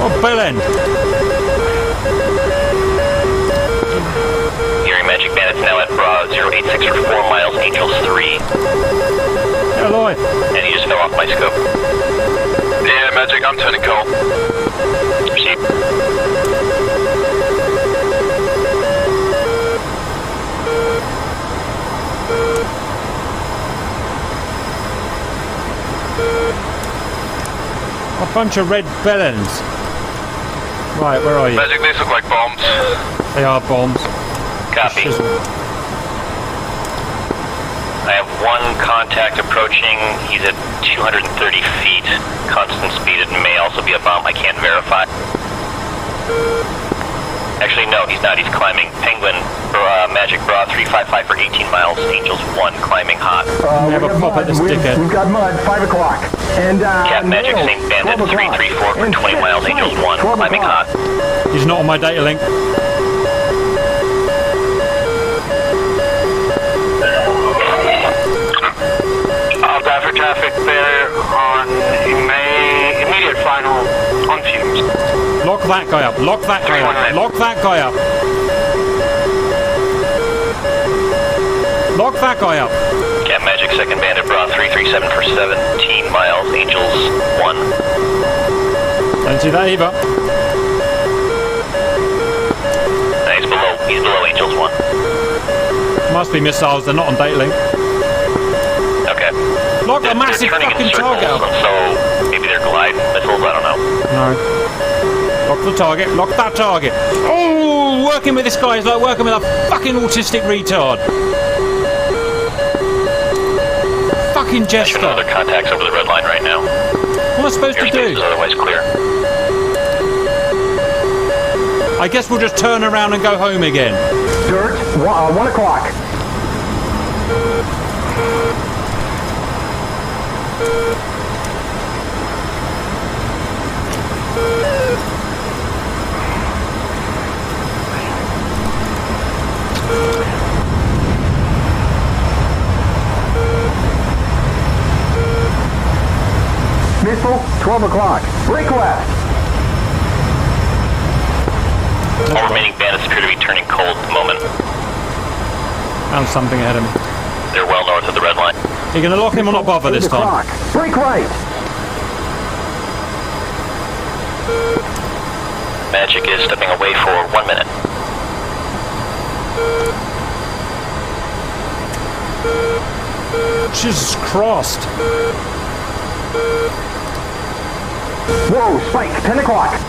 [SPEAKER 2] Oh, bell end.
[SPEAKER 5] Gary Magic Bandit's now at Bra 086 for 4 miles, Angels 3.
[SPEAKER 2] They're alive.
[SPEAKER 5] And he just fell off my scope.
[SPEAKER 9] Yeah, Magic, I'm turning cold.
[SPEAKER 5] Proceed.
[SPEAKER 2] A bunch of red bellends. Right, where are you?
[SPEAKER 9] Magic, these look like bombs.
[SPEAKER 2] They are bombs.
[SPEAKER 5] Copy.
[SPEAKER 2] Shizzle.
[SPEAKER 5] I have one contact approaching. He's at 230 feet. Constant speed. It may also be a bomb. I can't verify. Actually, no, he's not. He's climbing. Penguin, Magic Bra, 355 for 18 miles. Angels 1, climbing hot.
[SPEAKER 2] Never pop at this dickhead.
[SPEAKER 6] We've got mud, 5 o'clock. And,
[SPEAKER 5] Cat Magic, St. Bandit, 334 for 20 miles. Angels 1, climbing hot.
[SPEAKER 2] He's not on my data link.
[SPEAKER 7] Bradford traffic there on immediate final on fumes.
[SPEAKER 2] Lock that guy up. Lock that guy up. Lock that guy up. Lock that guy up.
[SPEAKER 5] Cat Magic, 2nd Bandit, Bra, 337 for 17 miles. Angels 1.
[SPEAKER 2] Don't see that either.
[SPEAKER 5] He's below Angels 1.
[SPEAKER 2] Must be missiles. They're not on data link.
[SPEAKER 5] Okay.
[SPEAKER 2] Lock a massive fucking target up.
[SPEAKER 5] So maybe they're glide missiles, I don't know.
[SPEAKER 2] No. Lock the target. Lock that target. Oh, working with this guy is like working with a fucking autistic retard. Fucking jester.
[SPEAKER 5] I other contacts over the red line right now.
[SPEAKER 2] What am I supposed to
[SPEAKER 5] Airspace
[SPEAKER 2] do?
[SPEAKER 5] is otherwise clear.
[SPEAKER 2] I guess we'll just turn around and go home again.
[SPEAKER 6] Dirt, 1 o'clock. Missile, 12 o'clock. Break left.
[SPEAKER 5] All remaining bandits appear to be turning cold at the moment.
[SPEAKER 2] Found something ahead of me.
[SPEAKER 5] They're well north of the red line.
[SPEAKER 2] You're going to lock him or not bother this time?
[SPEAKER 6] Break right.
[SPEAKER 5] Magic is stepping away for 1 minute.
[SPEAKER 2] Jesus Christ.
[SPEAKER 6] Whoa, spike, 10 o'clock.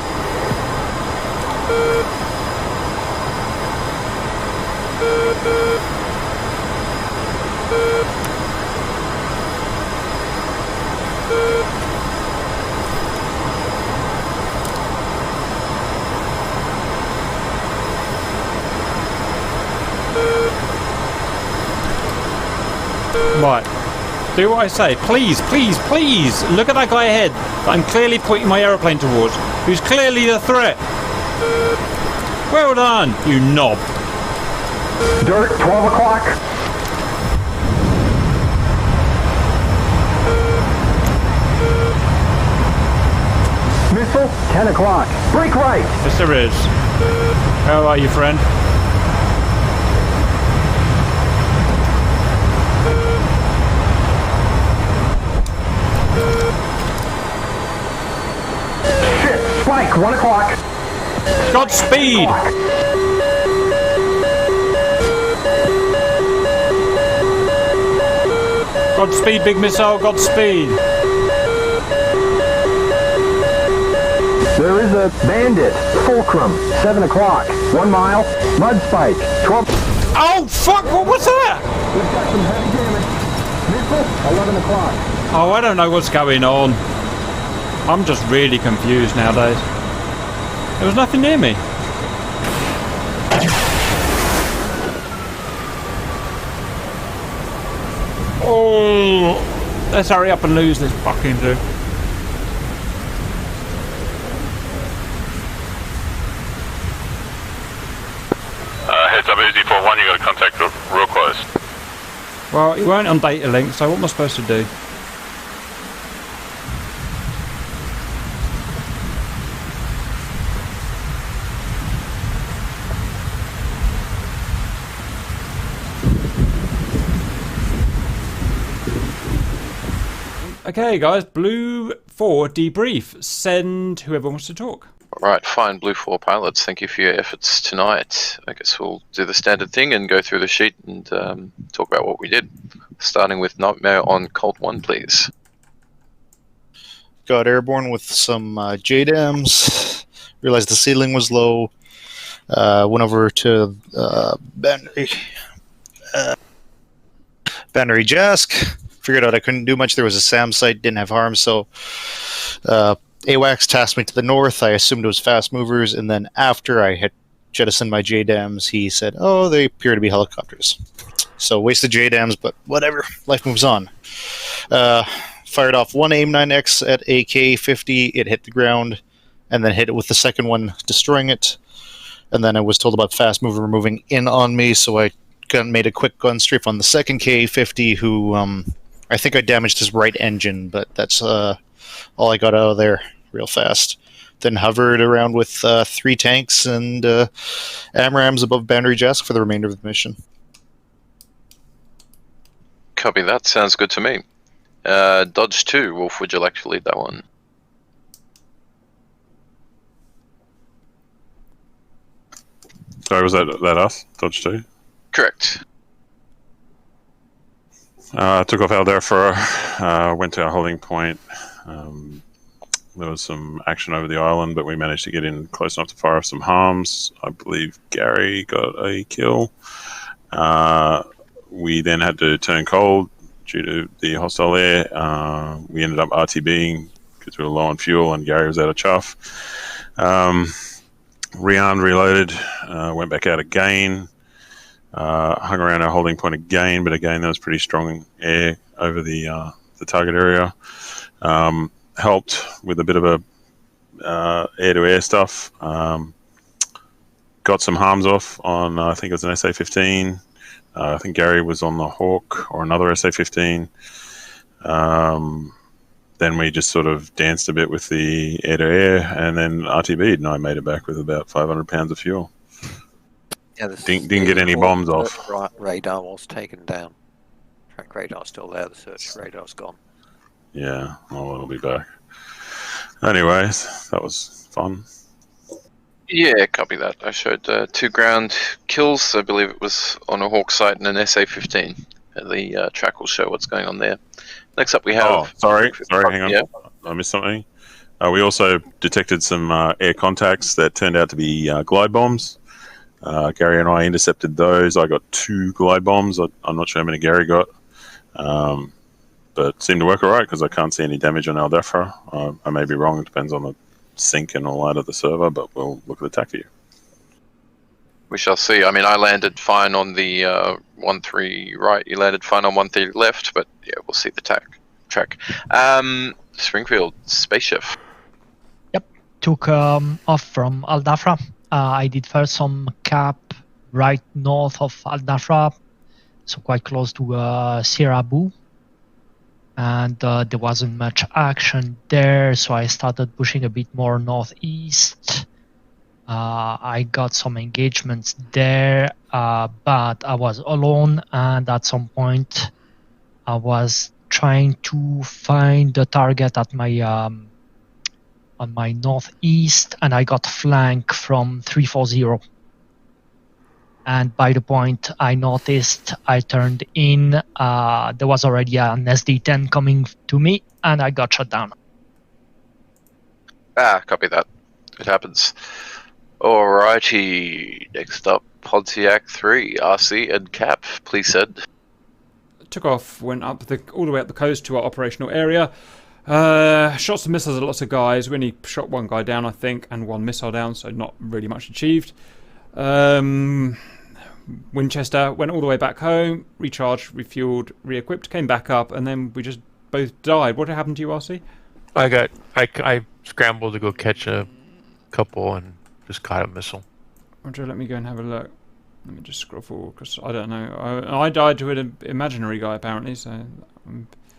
[SPEAKER 2] Right. Do what I say. Please, please, please. Look at that guy ahead that I'm clearly pointing my aeroplane towards, who's clearly the threat. Well done, you knob.
[SPEAKER 6] Dirt, 12 o'clock. Missile, 10 o'clock. Break right.
[SPEAKER 2] Yes, there is. How are you, friend?
[SPEAKER 6] Shit, spike, 1 o'clock.
[SPEAKER 2] Godspeed! Godspeed, big missile, Godspeed.
[SPEAKER 6] There is a bandit. Fulcrum, 7 o'clock. 1 mile. Mud spike, 12.
[SPEAKER 2] Oh, fuck, what was that?
[SPEAKER 6] We've got some heavy damage. Missile, 11 o'clock.
[SPEAKER 2] Oh, I don't know what's going on. I'm just really confused nowadays. There was nothing near me. Oh, let's hurry up and lose this fucking dude.
[SPEAKER 8] Heads up, EZ41, you got to contact real close.
[SPEAKER 2] Well, you weren't on data link, so what am I supposed to do? Okay, guys, Blufor Debrief. Send whoever wants to talk.
[SPEAKER 3] Alright, fine, Blufor pilots, thank you for your efforts tonight. I guess we'll do the standard thing and go through the sheet and talk about what we did. Starting with Nightmare on Colt 1, please.
[SPEAKER 10] Got airborne with some JDAMs, realized the ceiling was low, went over to Bannery, Bannery Jask. Figured out I couldn't do much. There was a SAM site, didn't have harm, so AWACS tasked me to the north. I assumed it was fast movers, and then after I had jettisoned my JDAMs, he said, "Oh, they appear to be helicopters." So wasted JDAMs, but whatever. Life moves on. Fired off one AIM-9X at AK-50. It hit the ground, and then hit it with the second one, destroying it. And then I was told about fast mover moving in on me, so I made a quick gun strafe on the second K-50, who I think I damaged his right engine, but that's all I got out of there real fast. Then hovered around with 3 tanks and AMRAMs above Bannery Jask for the remainder of the mission.
[SPEAKER 3] Copy that. Sounds good to me. Dodge 2. Wolf, would you like to lead that one?
[SPEAKER 8] Sorry, was that us? Dodge 2?
[SPEAKER 3] Correct.
[SPEAKER 8] Took off Redfor, went to our holding point. There was some action over the island, but we managed to get in close enough to fire off some harms. I believe Gary got a kill. We then had to turn cold due to the hostile air. We ended up RTBing because we were low on fuel and Gary was out of chuff. Rearmed, reloaded, went back out again. Hung around our holding point again, but again there was pretty strong air over the target area. Helped with a bit of a air-to-air stuff. Got some harms off on I think it was an SA-15. I think Gary was on the Hawk or another SA-15. Then we just sort of danced a bit with the air-to-air and then RTB'd, and I made it back with about 500 pounds of fuel.
[SPEAKER 11] Yeah,
[SPEAKER 8] didn't get any bombs off.
[SPEAKER 11] Radar was taken down. Track radar's still there, the search radar's gone.
[SPEAKER 8] Yeah, well, it'll be back. Anyways, that was fun.
[SPEAKER 3] Yeah, copy that. I showed 2 ground kills. I believe it was on a Hawk site and an SA-15. The track will show what's going on there. Next up we have...
[SPEAKER 8] Oh, sorry, hang on.
[SPEAKER 3] Yeah.
[SPEAKER 8] I missed something. We also detected some air contacts that turned out to be glide bombs. Gary and I intercepted those. I got 2 glide bombs. I'm not sure how many Gary got. But it seemed to work all right because I can't see any damage on Redfor. I may be wrong. It depends on the sync and all that of the server, but we'll look at the TAC view.
[SPEAKER 3] We shall see. I mean, I landed fine on the 1-3 right. You landed fine on 1-3 left, but yeah, we'll see the track. Springfield, spaceship.
[SPEAKER 12] Yep, took off from Al Dhafra. I did first some cap right north of Al Dhafra, so quite close to Sierra Boo. And there wasn't much action there, so I started pushing a bit more northeast. I got some engagements there, but I was alone, and at some point I was trying to find the target at my on my northeast, and I got flanked from 340. And by the point I noticed, I turned in, there was already an SD-10 coming to me, and I got shot down.
[SPEAKER 3] Copy that. It happens. Alrighty, next up, Pontiac 3, RC and Cap, please said.
[SPEAKER 2] Took off, went up all the way up the coast to our operational area. Shots and missiles at lots of guys. We only shot 1 guy down, I think, and 1 missile down, so not really much achieved. Winchester, went all the way back home, recharged, refueled, re-equipped, came back up, and then we just both died. What happened to you, RC?
[SPEAKER 13] I scrambled to go catch a couple and just caught a missile.
[SPEAKER 2] Roger, let me go and have a look. Let me just scroll forward, because I don't know. I died to an imaginary guy, apparently, so...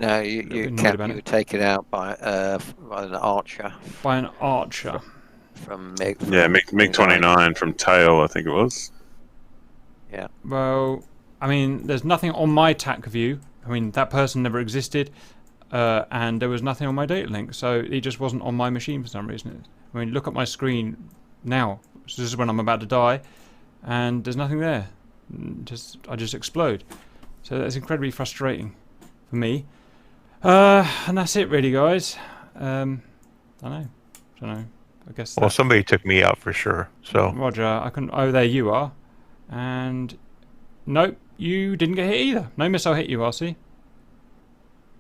[SPEAKER 11] No, you were taken out by an archer.
[SPEAKER 2] By an archer?
[SPEAKER 11] From MiG.
[SPEAKER 8] Yeah, MiG-29 from Tail, I think it was.
[SPEAKER 11] Yeah.
[SPEAKER 2] Well, I mean, there's nothing on my TAC view. I mean, that person never existed, and there was nothing on my data link, so he just wasn't on my machine for some reason. I mean, look at my screen now. So this is when I'm about to die, and there's nothing there. I just explode. So that's incredibly frustrating for me. And that's it, really, guys. Don't know. I guess.
[SPEAKER 13] Well, somebody took me out for sure. So.
[SPEAKER 2] Roger. I couldn't. Oh, there you are. And Nope, you didn't get hit either. No missile hit you, RC.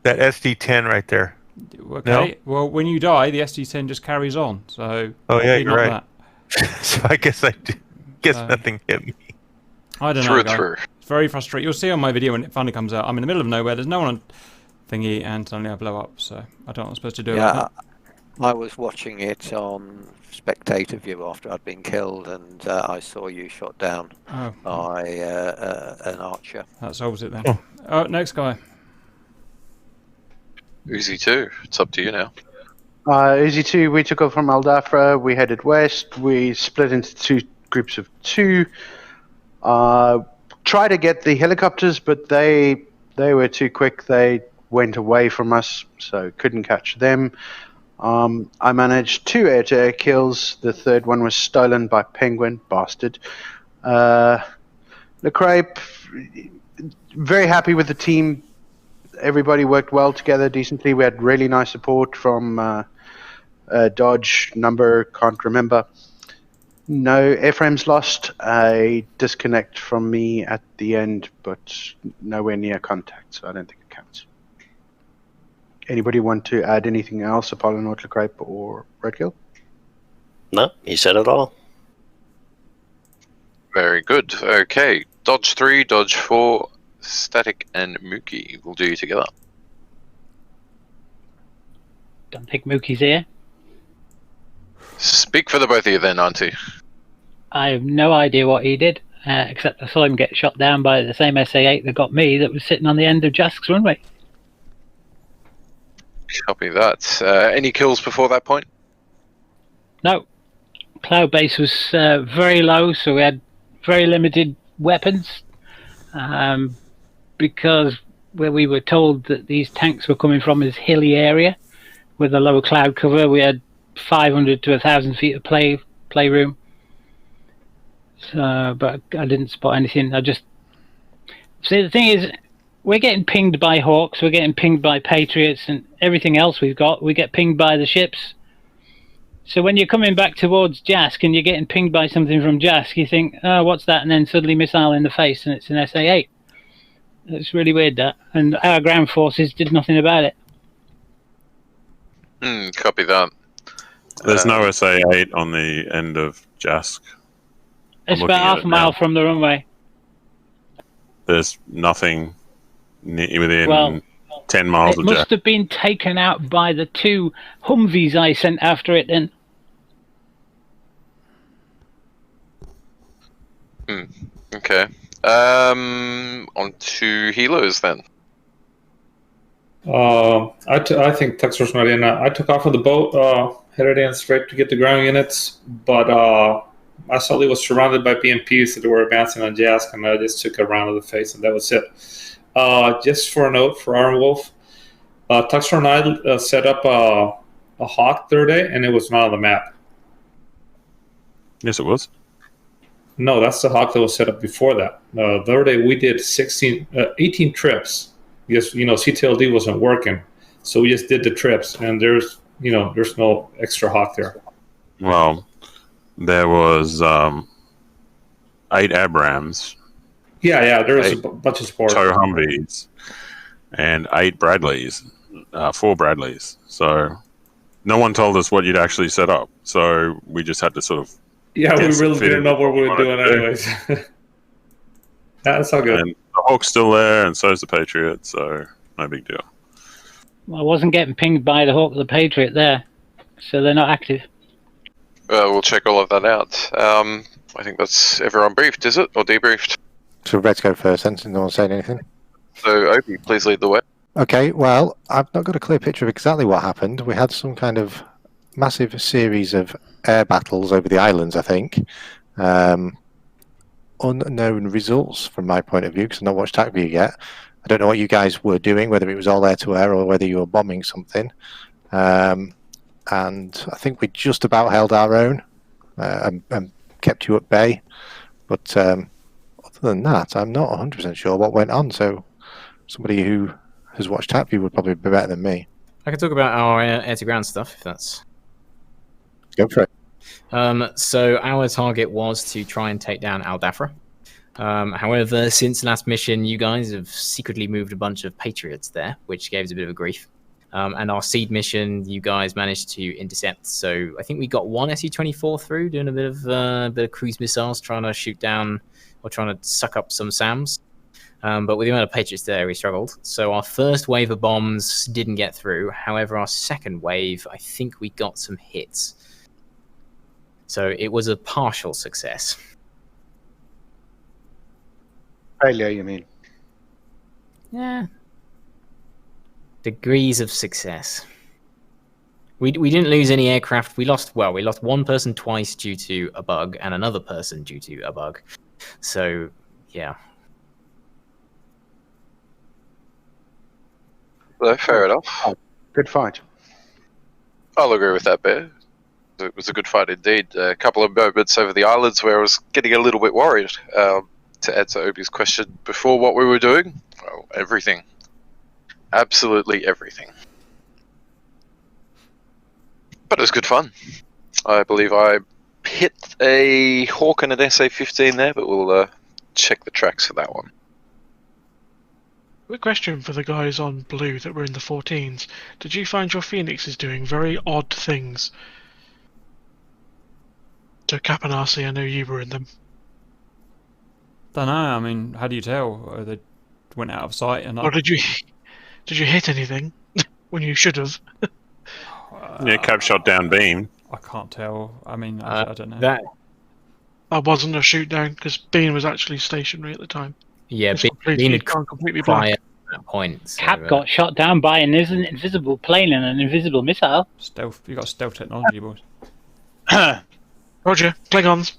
[SPEAKER 13] That SD-10 right there.
[SPEAKER 2] Okay,
[SPEAKER 13] No?
[SPEAKER 2] well, when you die, the SD-10 just carries on, so...
[SPEAKER 13] Oh, yeah, you're
[SPEAKER 2] not
[SPEAKER 13] right.
[SPEAKER 2] That.
[SPEAKER 13] So I guess nothing hit me.
[SPEAKER 2] I don't know, guys.
[SPEAKER 3] Through.
[SPEAKER 2] It's very frustrating. You'll see on my video when it finally comes out. I'm in the middle of nowhere, there's no one on thingy, and suddenly I blow up, so I don't know what I'm supposed to do about that.
[SPEAKER 11] I was watching it on spectator view after I'd been killed, and I saw you shot down by an archer.
[SPEAKER 2] That solves it then. Next guy.
[SPEAKER 3] Uzi 2, it's up to you now.
[SPEAKER 4] Uzi 2, we took off from Aldafra, we headed west, we split into 2 groups of 2. Tried to get the helicopters, but they were too quick, they went away from us, so couldn't catch them. I managed 2 air-to-air kills, the third one was stolen by Penguin, bastard. Le Crepe, very happy with the team. Everybody worked well together decently. We had really nice support from Dodge, number, can't remember. No airframes lost. A disconnect from me at the end, but nowhere near contact, so I don't think it counts. Anybody want to add anything else, Apollo, North Le Crepe, or Redkill?
[SPEAKER 14] No, you said it all.
[SPEAKER 3] Very good. Okay, Dodge 3, Dodge 4, Static and Mookie will do you together.
[SPEAKER 15] Don't think Mookie's here.
[SPEAKER 3] Speak for the both of you then, Auntie.
[SPEAKER 15] I have no idea what he did, except I saw him get shot down by the same SA-8 that got me that was sitting on the end of Jask's runway.
[SPEAKER 3] Copy that. Any kills before that point?
[SPEAKER 15] No. Cloud base was very low, so we had very limited weapons. Because where we were told that these tanks were coming from is hilly area with a low cloud cover, we had 500 to 1,000 feet of playroom. So, but I didn't spot anything. I just see, the thing is, we're getting pinged by Hawks, we're getting pinged by Patriots, and everything else we've got, we get pinged by the ships. So when you're coming back towards Jask and you're getting pinged by something from Jask, you think, oh, what's that? And then suddenly missile in the face, and it's an SA-8. It's really weird, that. And our ground forces did nothing about it.
[SPEAKER 3] Copy that.
[SPEAKER 8] There's no SA-8 on the end of Jask.
[SPEAKER 15] It's about half a mile from the runway.
[SPEAKER 8] There's nothing within 10 miles of
[SPEAKER 15] Jask. It must
[SPEAKER 8] Jask.
[SPEAKER 15] have been taken out by the 2 Humvees I sent after it then.
[SPEAKER 3] Okay. On to healers then.
[SPEAKER 16] I think Texas Marina. I took off of the boat, headed in straight to get the ground units, but I suddenly was surrounded by BMPs that were advancing on Jask, and I just took a round of the face, and that was it. Just for a note for Iron Wolf, Tuxter and I set up a Hawk third day, and it was not on the map.
[SPEAKER 8] Yes, it was.
[SPEAKER 16] No, that's the Hawk that was set up before that. The other day we did 18 trips. Because, CTLD wasn't working. So we just did the trips, and there's no extra Hawk there.
[SPEAKER 8] Well, there was 8 Abrams.
[SPEAKER 16] Yeah, there was a bunch of support.
[SPEAKER 8] 2 Humvees and 8 Bradleys, 4 Bradleys. So no one told us what you'd actually set up. So we just had to sort of...
[SPEAKER 16] Yeah, we really didn't know what we were doing anyways. That's all good.
[SPEAKER 8] And the Hawk's still there, and so is the Patriot, so no big deal.
[SPEAKER 15] Well, I wasn't getting pinged by the Hawk or the Patriot there, so they're not active.
[SPEAKER 3] We'll check all of that out. I think that's everyone briefed, is it? Or debriefed?
[SPEAKER 17] So Red's go first, then, since no one's saying anything.
[SPEAKER 3] So, Opie, please lead the way.
[SPEAKER 17] Okay, well, I've not got a clear picture of exactly what happened. We had some kind of massive series of air battles over the islands, I think. Unknown results from my point of view, because I've not watched TACView yet. I don't know what you guys were doing, whether it was all air-to-air or whether you were bombing something. And I think we just about held our own and kept you at bay. But other than that, I'm not 100% sure what went on. So somebody who has watched TACView would probably be better than me.
[SPEAKER 18] I can talk about our air-to-ground stuff, if that's...
[SPEAKER 17] Go for it.
[SPEAKER 18] So our target was to try and take down Al Dafra. However, since last mission, you guys have secretly moved a bunch of Patriots there, which gave us a bit of a grief. And our seed mission, you guys managed to intercept. So I think we got one SU-24 through, doing a bit of cruise missiles, trying to shoot down or trying to suck up some SAMs. But with the amount of Patriots there, we struggled. So our first wave of bombs didn't get through. However, our second wave, I think we got some hits. So it was a partial success.
[SPEAKER 4] Failure, you mean?
[SPEAKER 18] Yeah. Degrees of success. We didn't lose any aircraft. We lost one person twice due to a bug and another person due to a bug. So, yeah.
[SPEAKER 3] Well, fair enough.
[SPEAKER 4] Good fight.
[SPEAKER 3] I'll agree with that, Bear. It was a good fight indeed. A couple of moments over the islands where I was getting a little bit worried. To answer Obi's question before, what we were doing? Well, everything. Absolutely everything. But it was good fun. I believe I hit a Hawk and an SA-15 there, but we'll check the tracks for that one.
[SPEAKER 19] Quick question for the guys on blue that were in the 14s. Did you find your Phoenixes doing very odd things? So Cap and RC, I know you were in them.
[SPEAKER 2] Don't know. I mean, how do you tell? They went out of sight, and
[SPEAKER 19] or did you hit anything when you should have?
[SPEAKER 8] Yeah, Cap shot down beam.
[SPEAKER 2] I can't tell. I mean, I don't know.
[SPEAKER 18] That
[SPEAKER 19] wasn't a shoot down because Bean was actually stationary at the time.
[SPEAKER 18] Yeah, Bean had
[SPEAKER 19] gone completely
[SPEAKER 18] prior
[SPEAKER 19] black.
[SPEAKER 18] at that point. So,
[SPEAKER 15] Cap got shot down by an invisible plane and an invisible missile.
[SPEAKER 2] Stealth. You got stealth technology, boys.
[SPEAKER 19] Roger. Klingons.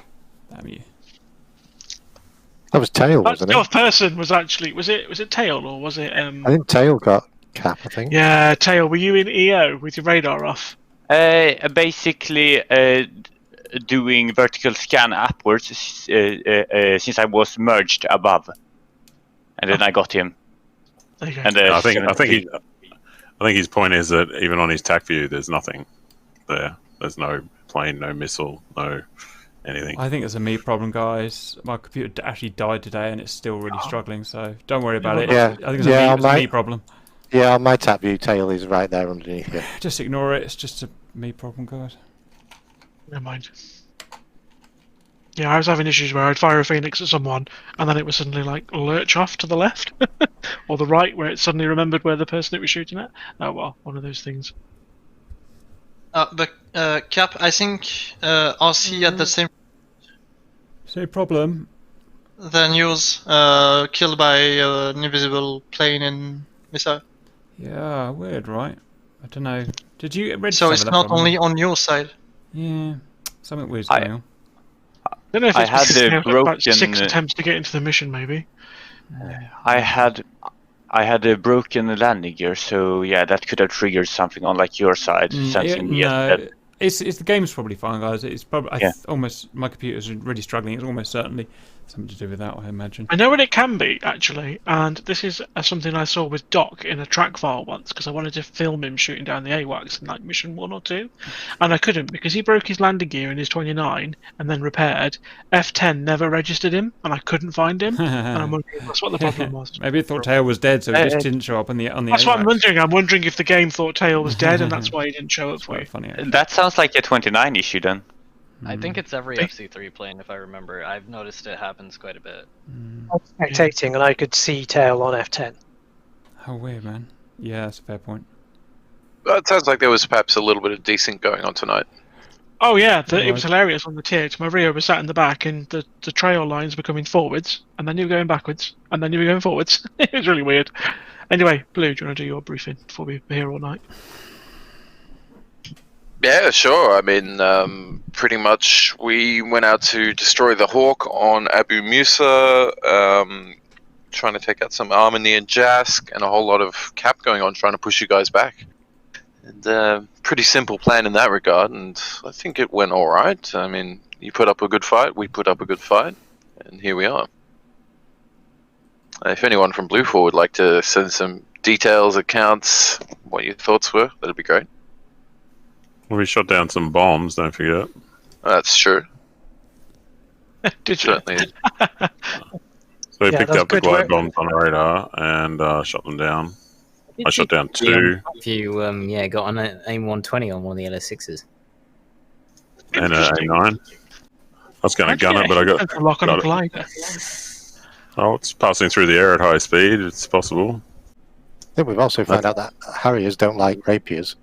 [SPEAKER 2] Damn you.
[SPEAKER 17] That was Tail,
[SPEAKER 19] That
[SPEAKER 17] wasn't it?
[SPEAKER 19] stealth person was actually was it Tail or was it?
[SPEAKER 17] I think Tail got Cap. I think.
[SPEAKER 19] Yeah, Tail. Were you in EO with your radar off?
[SPEAKER 20] Basically, doing vertical scan upwards since I was merged above, and then I got him.
[SPEAKER 19] There you go.
[SPEAKER 20] And
[SPEAKER 8] I think his point is that even on his TAC view, there's nothing there. There's no plane, no missile, no anything.
[SPEAKER 2] I think it's a me problem, guys. My computer actually died today, and it's still really struggling. So don't worry about it.
[SPEAKER 17] Yeah,
[SPEAKER 2] I think it's a me problem.
[SPEAKER 17] Yeah, on my TAC view, Tail is right there underneath you.
[SPEAKER 2] Just ignore it. It's just a me problem, guys.
[SPEAKER 19] Never mind. Yeah, I was having issues where I'd fire a Phoenix at someone, and then it would suddenly like lurch off to the left or the right, where it suddenly remembered where the person it was shooting at. Oh well, one of those things.
[SPEAKER 21] But Cap, I think RC had the same
[SPEAKER 2] problem.
[SPEAKER 21] than yours, killed by an invisible plane and missile.
[SPEAKER 2] Yeah, weird, right? I don't know. Did you read?
[SPEAKER 21] So it's not only on your side.
[SPEAKER 2] Yeah, something weird's going on.
[SPEAKER 19] I don't know if it's
[SPEAKER 20] had
[SPEAKER 19] because
[SPEAKER 20] broken.
[SPEAKER 19] about 6 attempts to get into the mission, maybe.
[SPEAKER 20] I had a broken landing gear, so yeah, that could have triggered something on like your side.
[SPEAKER 2] It's the game's probably fine, guys. It's probably almost my computer's really struggling. It's almost certainly something to do with that, I imagine.
[SPEAKER 19] I know what it can be, actually, and this is something I saw with Doc in a track file once, because I wanted to film him shooting down the AWACS in like mission 1 or 2, and I couldn't because he broke his landing gear in his 29 and then repaired. F10 never registered him, and I couldn't find him, and I'm wondering if that's what the problem was.
[SPEAKER 2] Maybe it thought Tail was dead, so he just didn't show up on the
[SPEAKER 19] That's what I'm wondering. I'm wondering if the game thought Tail was dead, and that's why he didn't show up for you.
[SPEAKER 2] Funny.
[SPEAKER 20] That sounds like a 29 issue then.
[SPEAKER 22] I think it's every FC3 plane, if I remember. I've noticed it happens quite a bit.
[SPEAKER 23] I was spectating and I could see Tail on F10.
[SPEAKER 2] How weird, man. Yeah, that's a fair point.
[SPEAKER 3] It sounds like there was perhaps a little bit of decent going on tonight.
[SPEAKER 19] Oh yeah, it was hilarious on the TH. Maria was sat in the back, and the trail lines were coming forwards, and then you were going backwards, and then you were going forwards. It was really weird. Anyway, Blue, do you want to do your briefing before we're here all night?
[SPEAKER 3] Yeah, sure. I mean, pretty much we went out to destroy the Hawk on Abu Musa, trying to take out some Armani and Jask, and a whole lot of Cap going on trying to push you guys back. And pretty simple plan in that regard, and I think it went all right. I mean, you put up a good fight, we put up a good fight, and here we are. If anyone from Blufor would like to send some details, accounts, what your thoughts were, that'd be great.
[SPEAKER 8] Well, we shot down some bombs, don't forget.
[SPEAKER 3] That's true.
[SPEAKER 19] Did you?
[SPEAKER 3] Certainly.
[SPEAKER 8] So he
[SPEAKER 23] Yeah,
[SPEAKER 8] picked
[SPEAKER 23] that's
[SPEAKER 8] up the
[SPEAKER 23] good
[SPEAKER 8] glide
[SPEAKER 23] work.
[SPEAKER 8] bombs on radar and shot them down. I shot down 2
[SPEAKER 18] If you got on an AIM 120 on one of the LS6s.
[SPEAKER 8] and an A9. I was going to gun it, but I got.
[SPEAKER 19] A lock on a
[SPEAKER 8] got it.
[SPEAKER 19] glider.
[SPEAKER 8] Oh, it's passing through the air at high speed. It's possible.
[SPEAKER 17] I think we've also found out that Harriers don't like rapiers.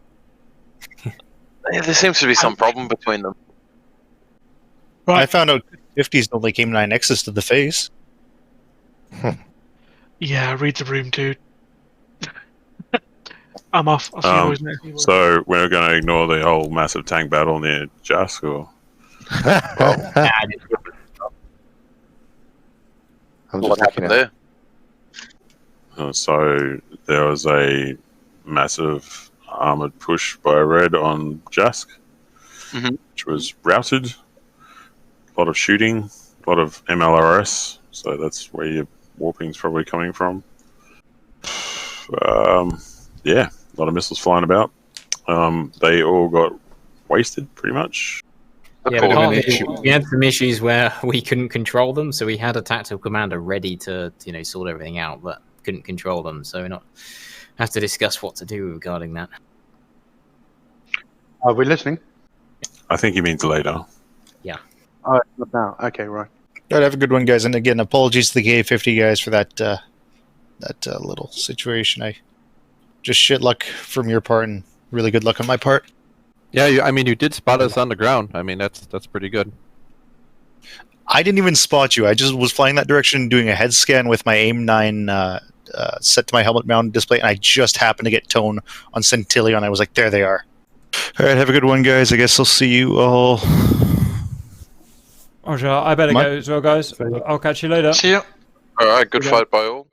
[SPEAKER 3] Yeah, there seems to be some problem between them.
[SPEAKER 10] I found out 50s don't like AIM-9Xs to the face.
[SPEAKER 19] Yeah, read the room, dude. I'm off. I'll see you boys next.
[SPEAKER 8] So we're going to ignore the whole massive tank battle near Jask, or?
[SPEAKER 3] What happened there?
[SPEAKER 8] So there was a massive armored push by Red on Jask, which was routed. A lot of shooting, a lot of MLRS, so that's where your warping's probably coming from. Yeah, a lot of missiles flying about. They all got wasted, pretty much.
[SPEAKER 18] Yeah, we had some issues where we couldn't control them, so we had a tactical commander ready to, sort everything out, but couldn't control them. So we have to discuss what to do regarding that.
[SPEAKER 4] Are we listening?
[SPEAKER 8] I think he means later.
[SPEAKER 18] Yeah.
[SPEAKER 4] Oh, not now. Okay, right.
[SPEAKER 10] All right, have a good one, guys. And again, apologies to the K50 guys for that little situation. Just shit luck from your part and really good luck on my part.
[SPEAKER 1] Yeah, you did spot us on the ground. I mean, that's pretty good.
[SPEAKER 10] I didn't even spot you. I just was flying that direction, doing a head scan with my AIM-9 set to my helmet mounted display, and I just happened to get tone on Centillion. I was like, there they are. All right, have a good one, guys. I guess I'll see you all.
[SPEAKER 2] Roger, I better go as well, guys. I'll catch you later.
[SPEAKER 21] See ya.
[SPEAKER 3] All right, good fight by all.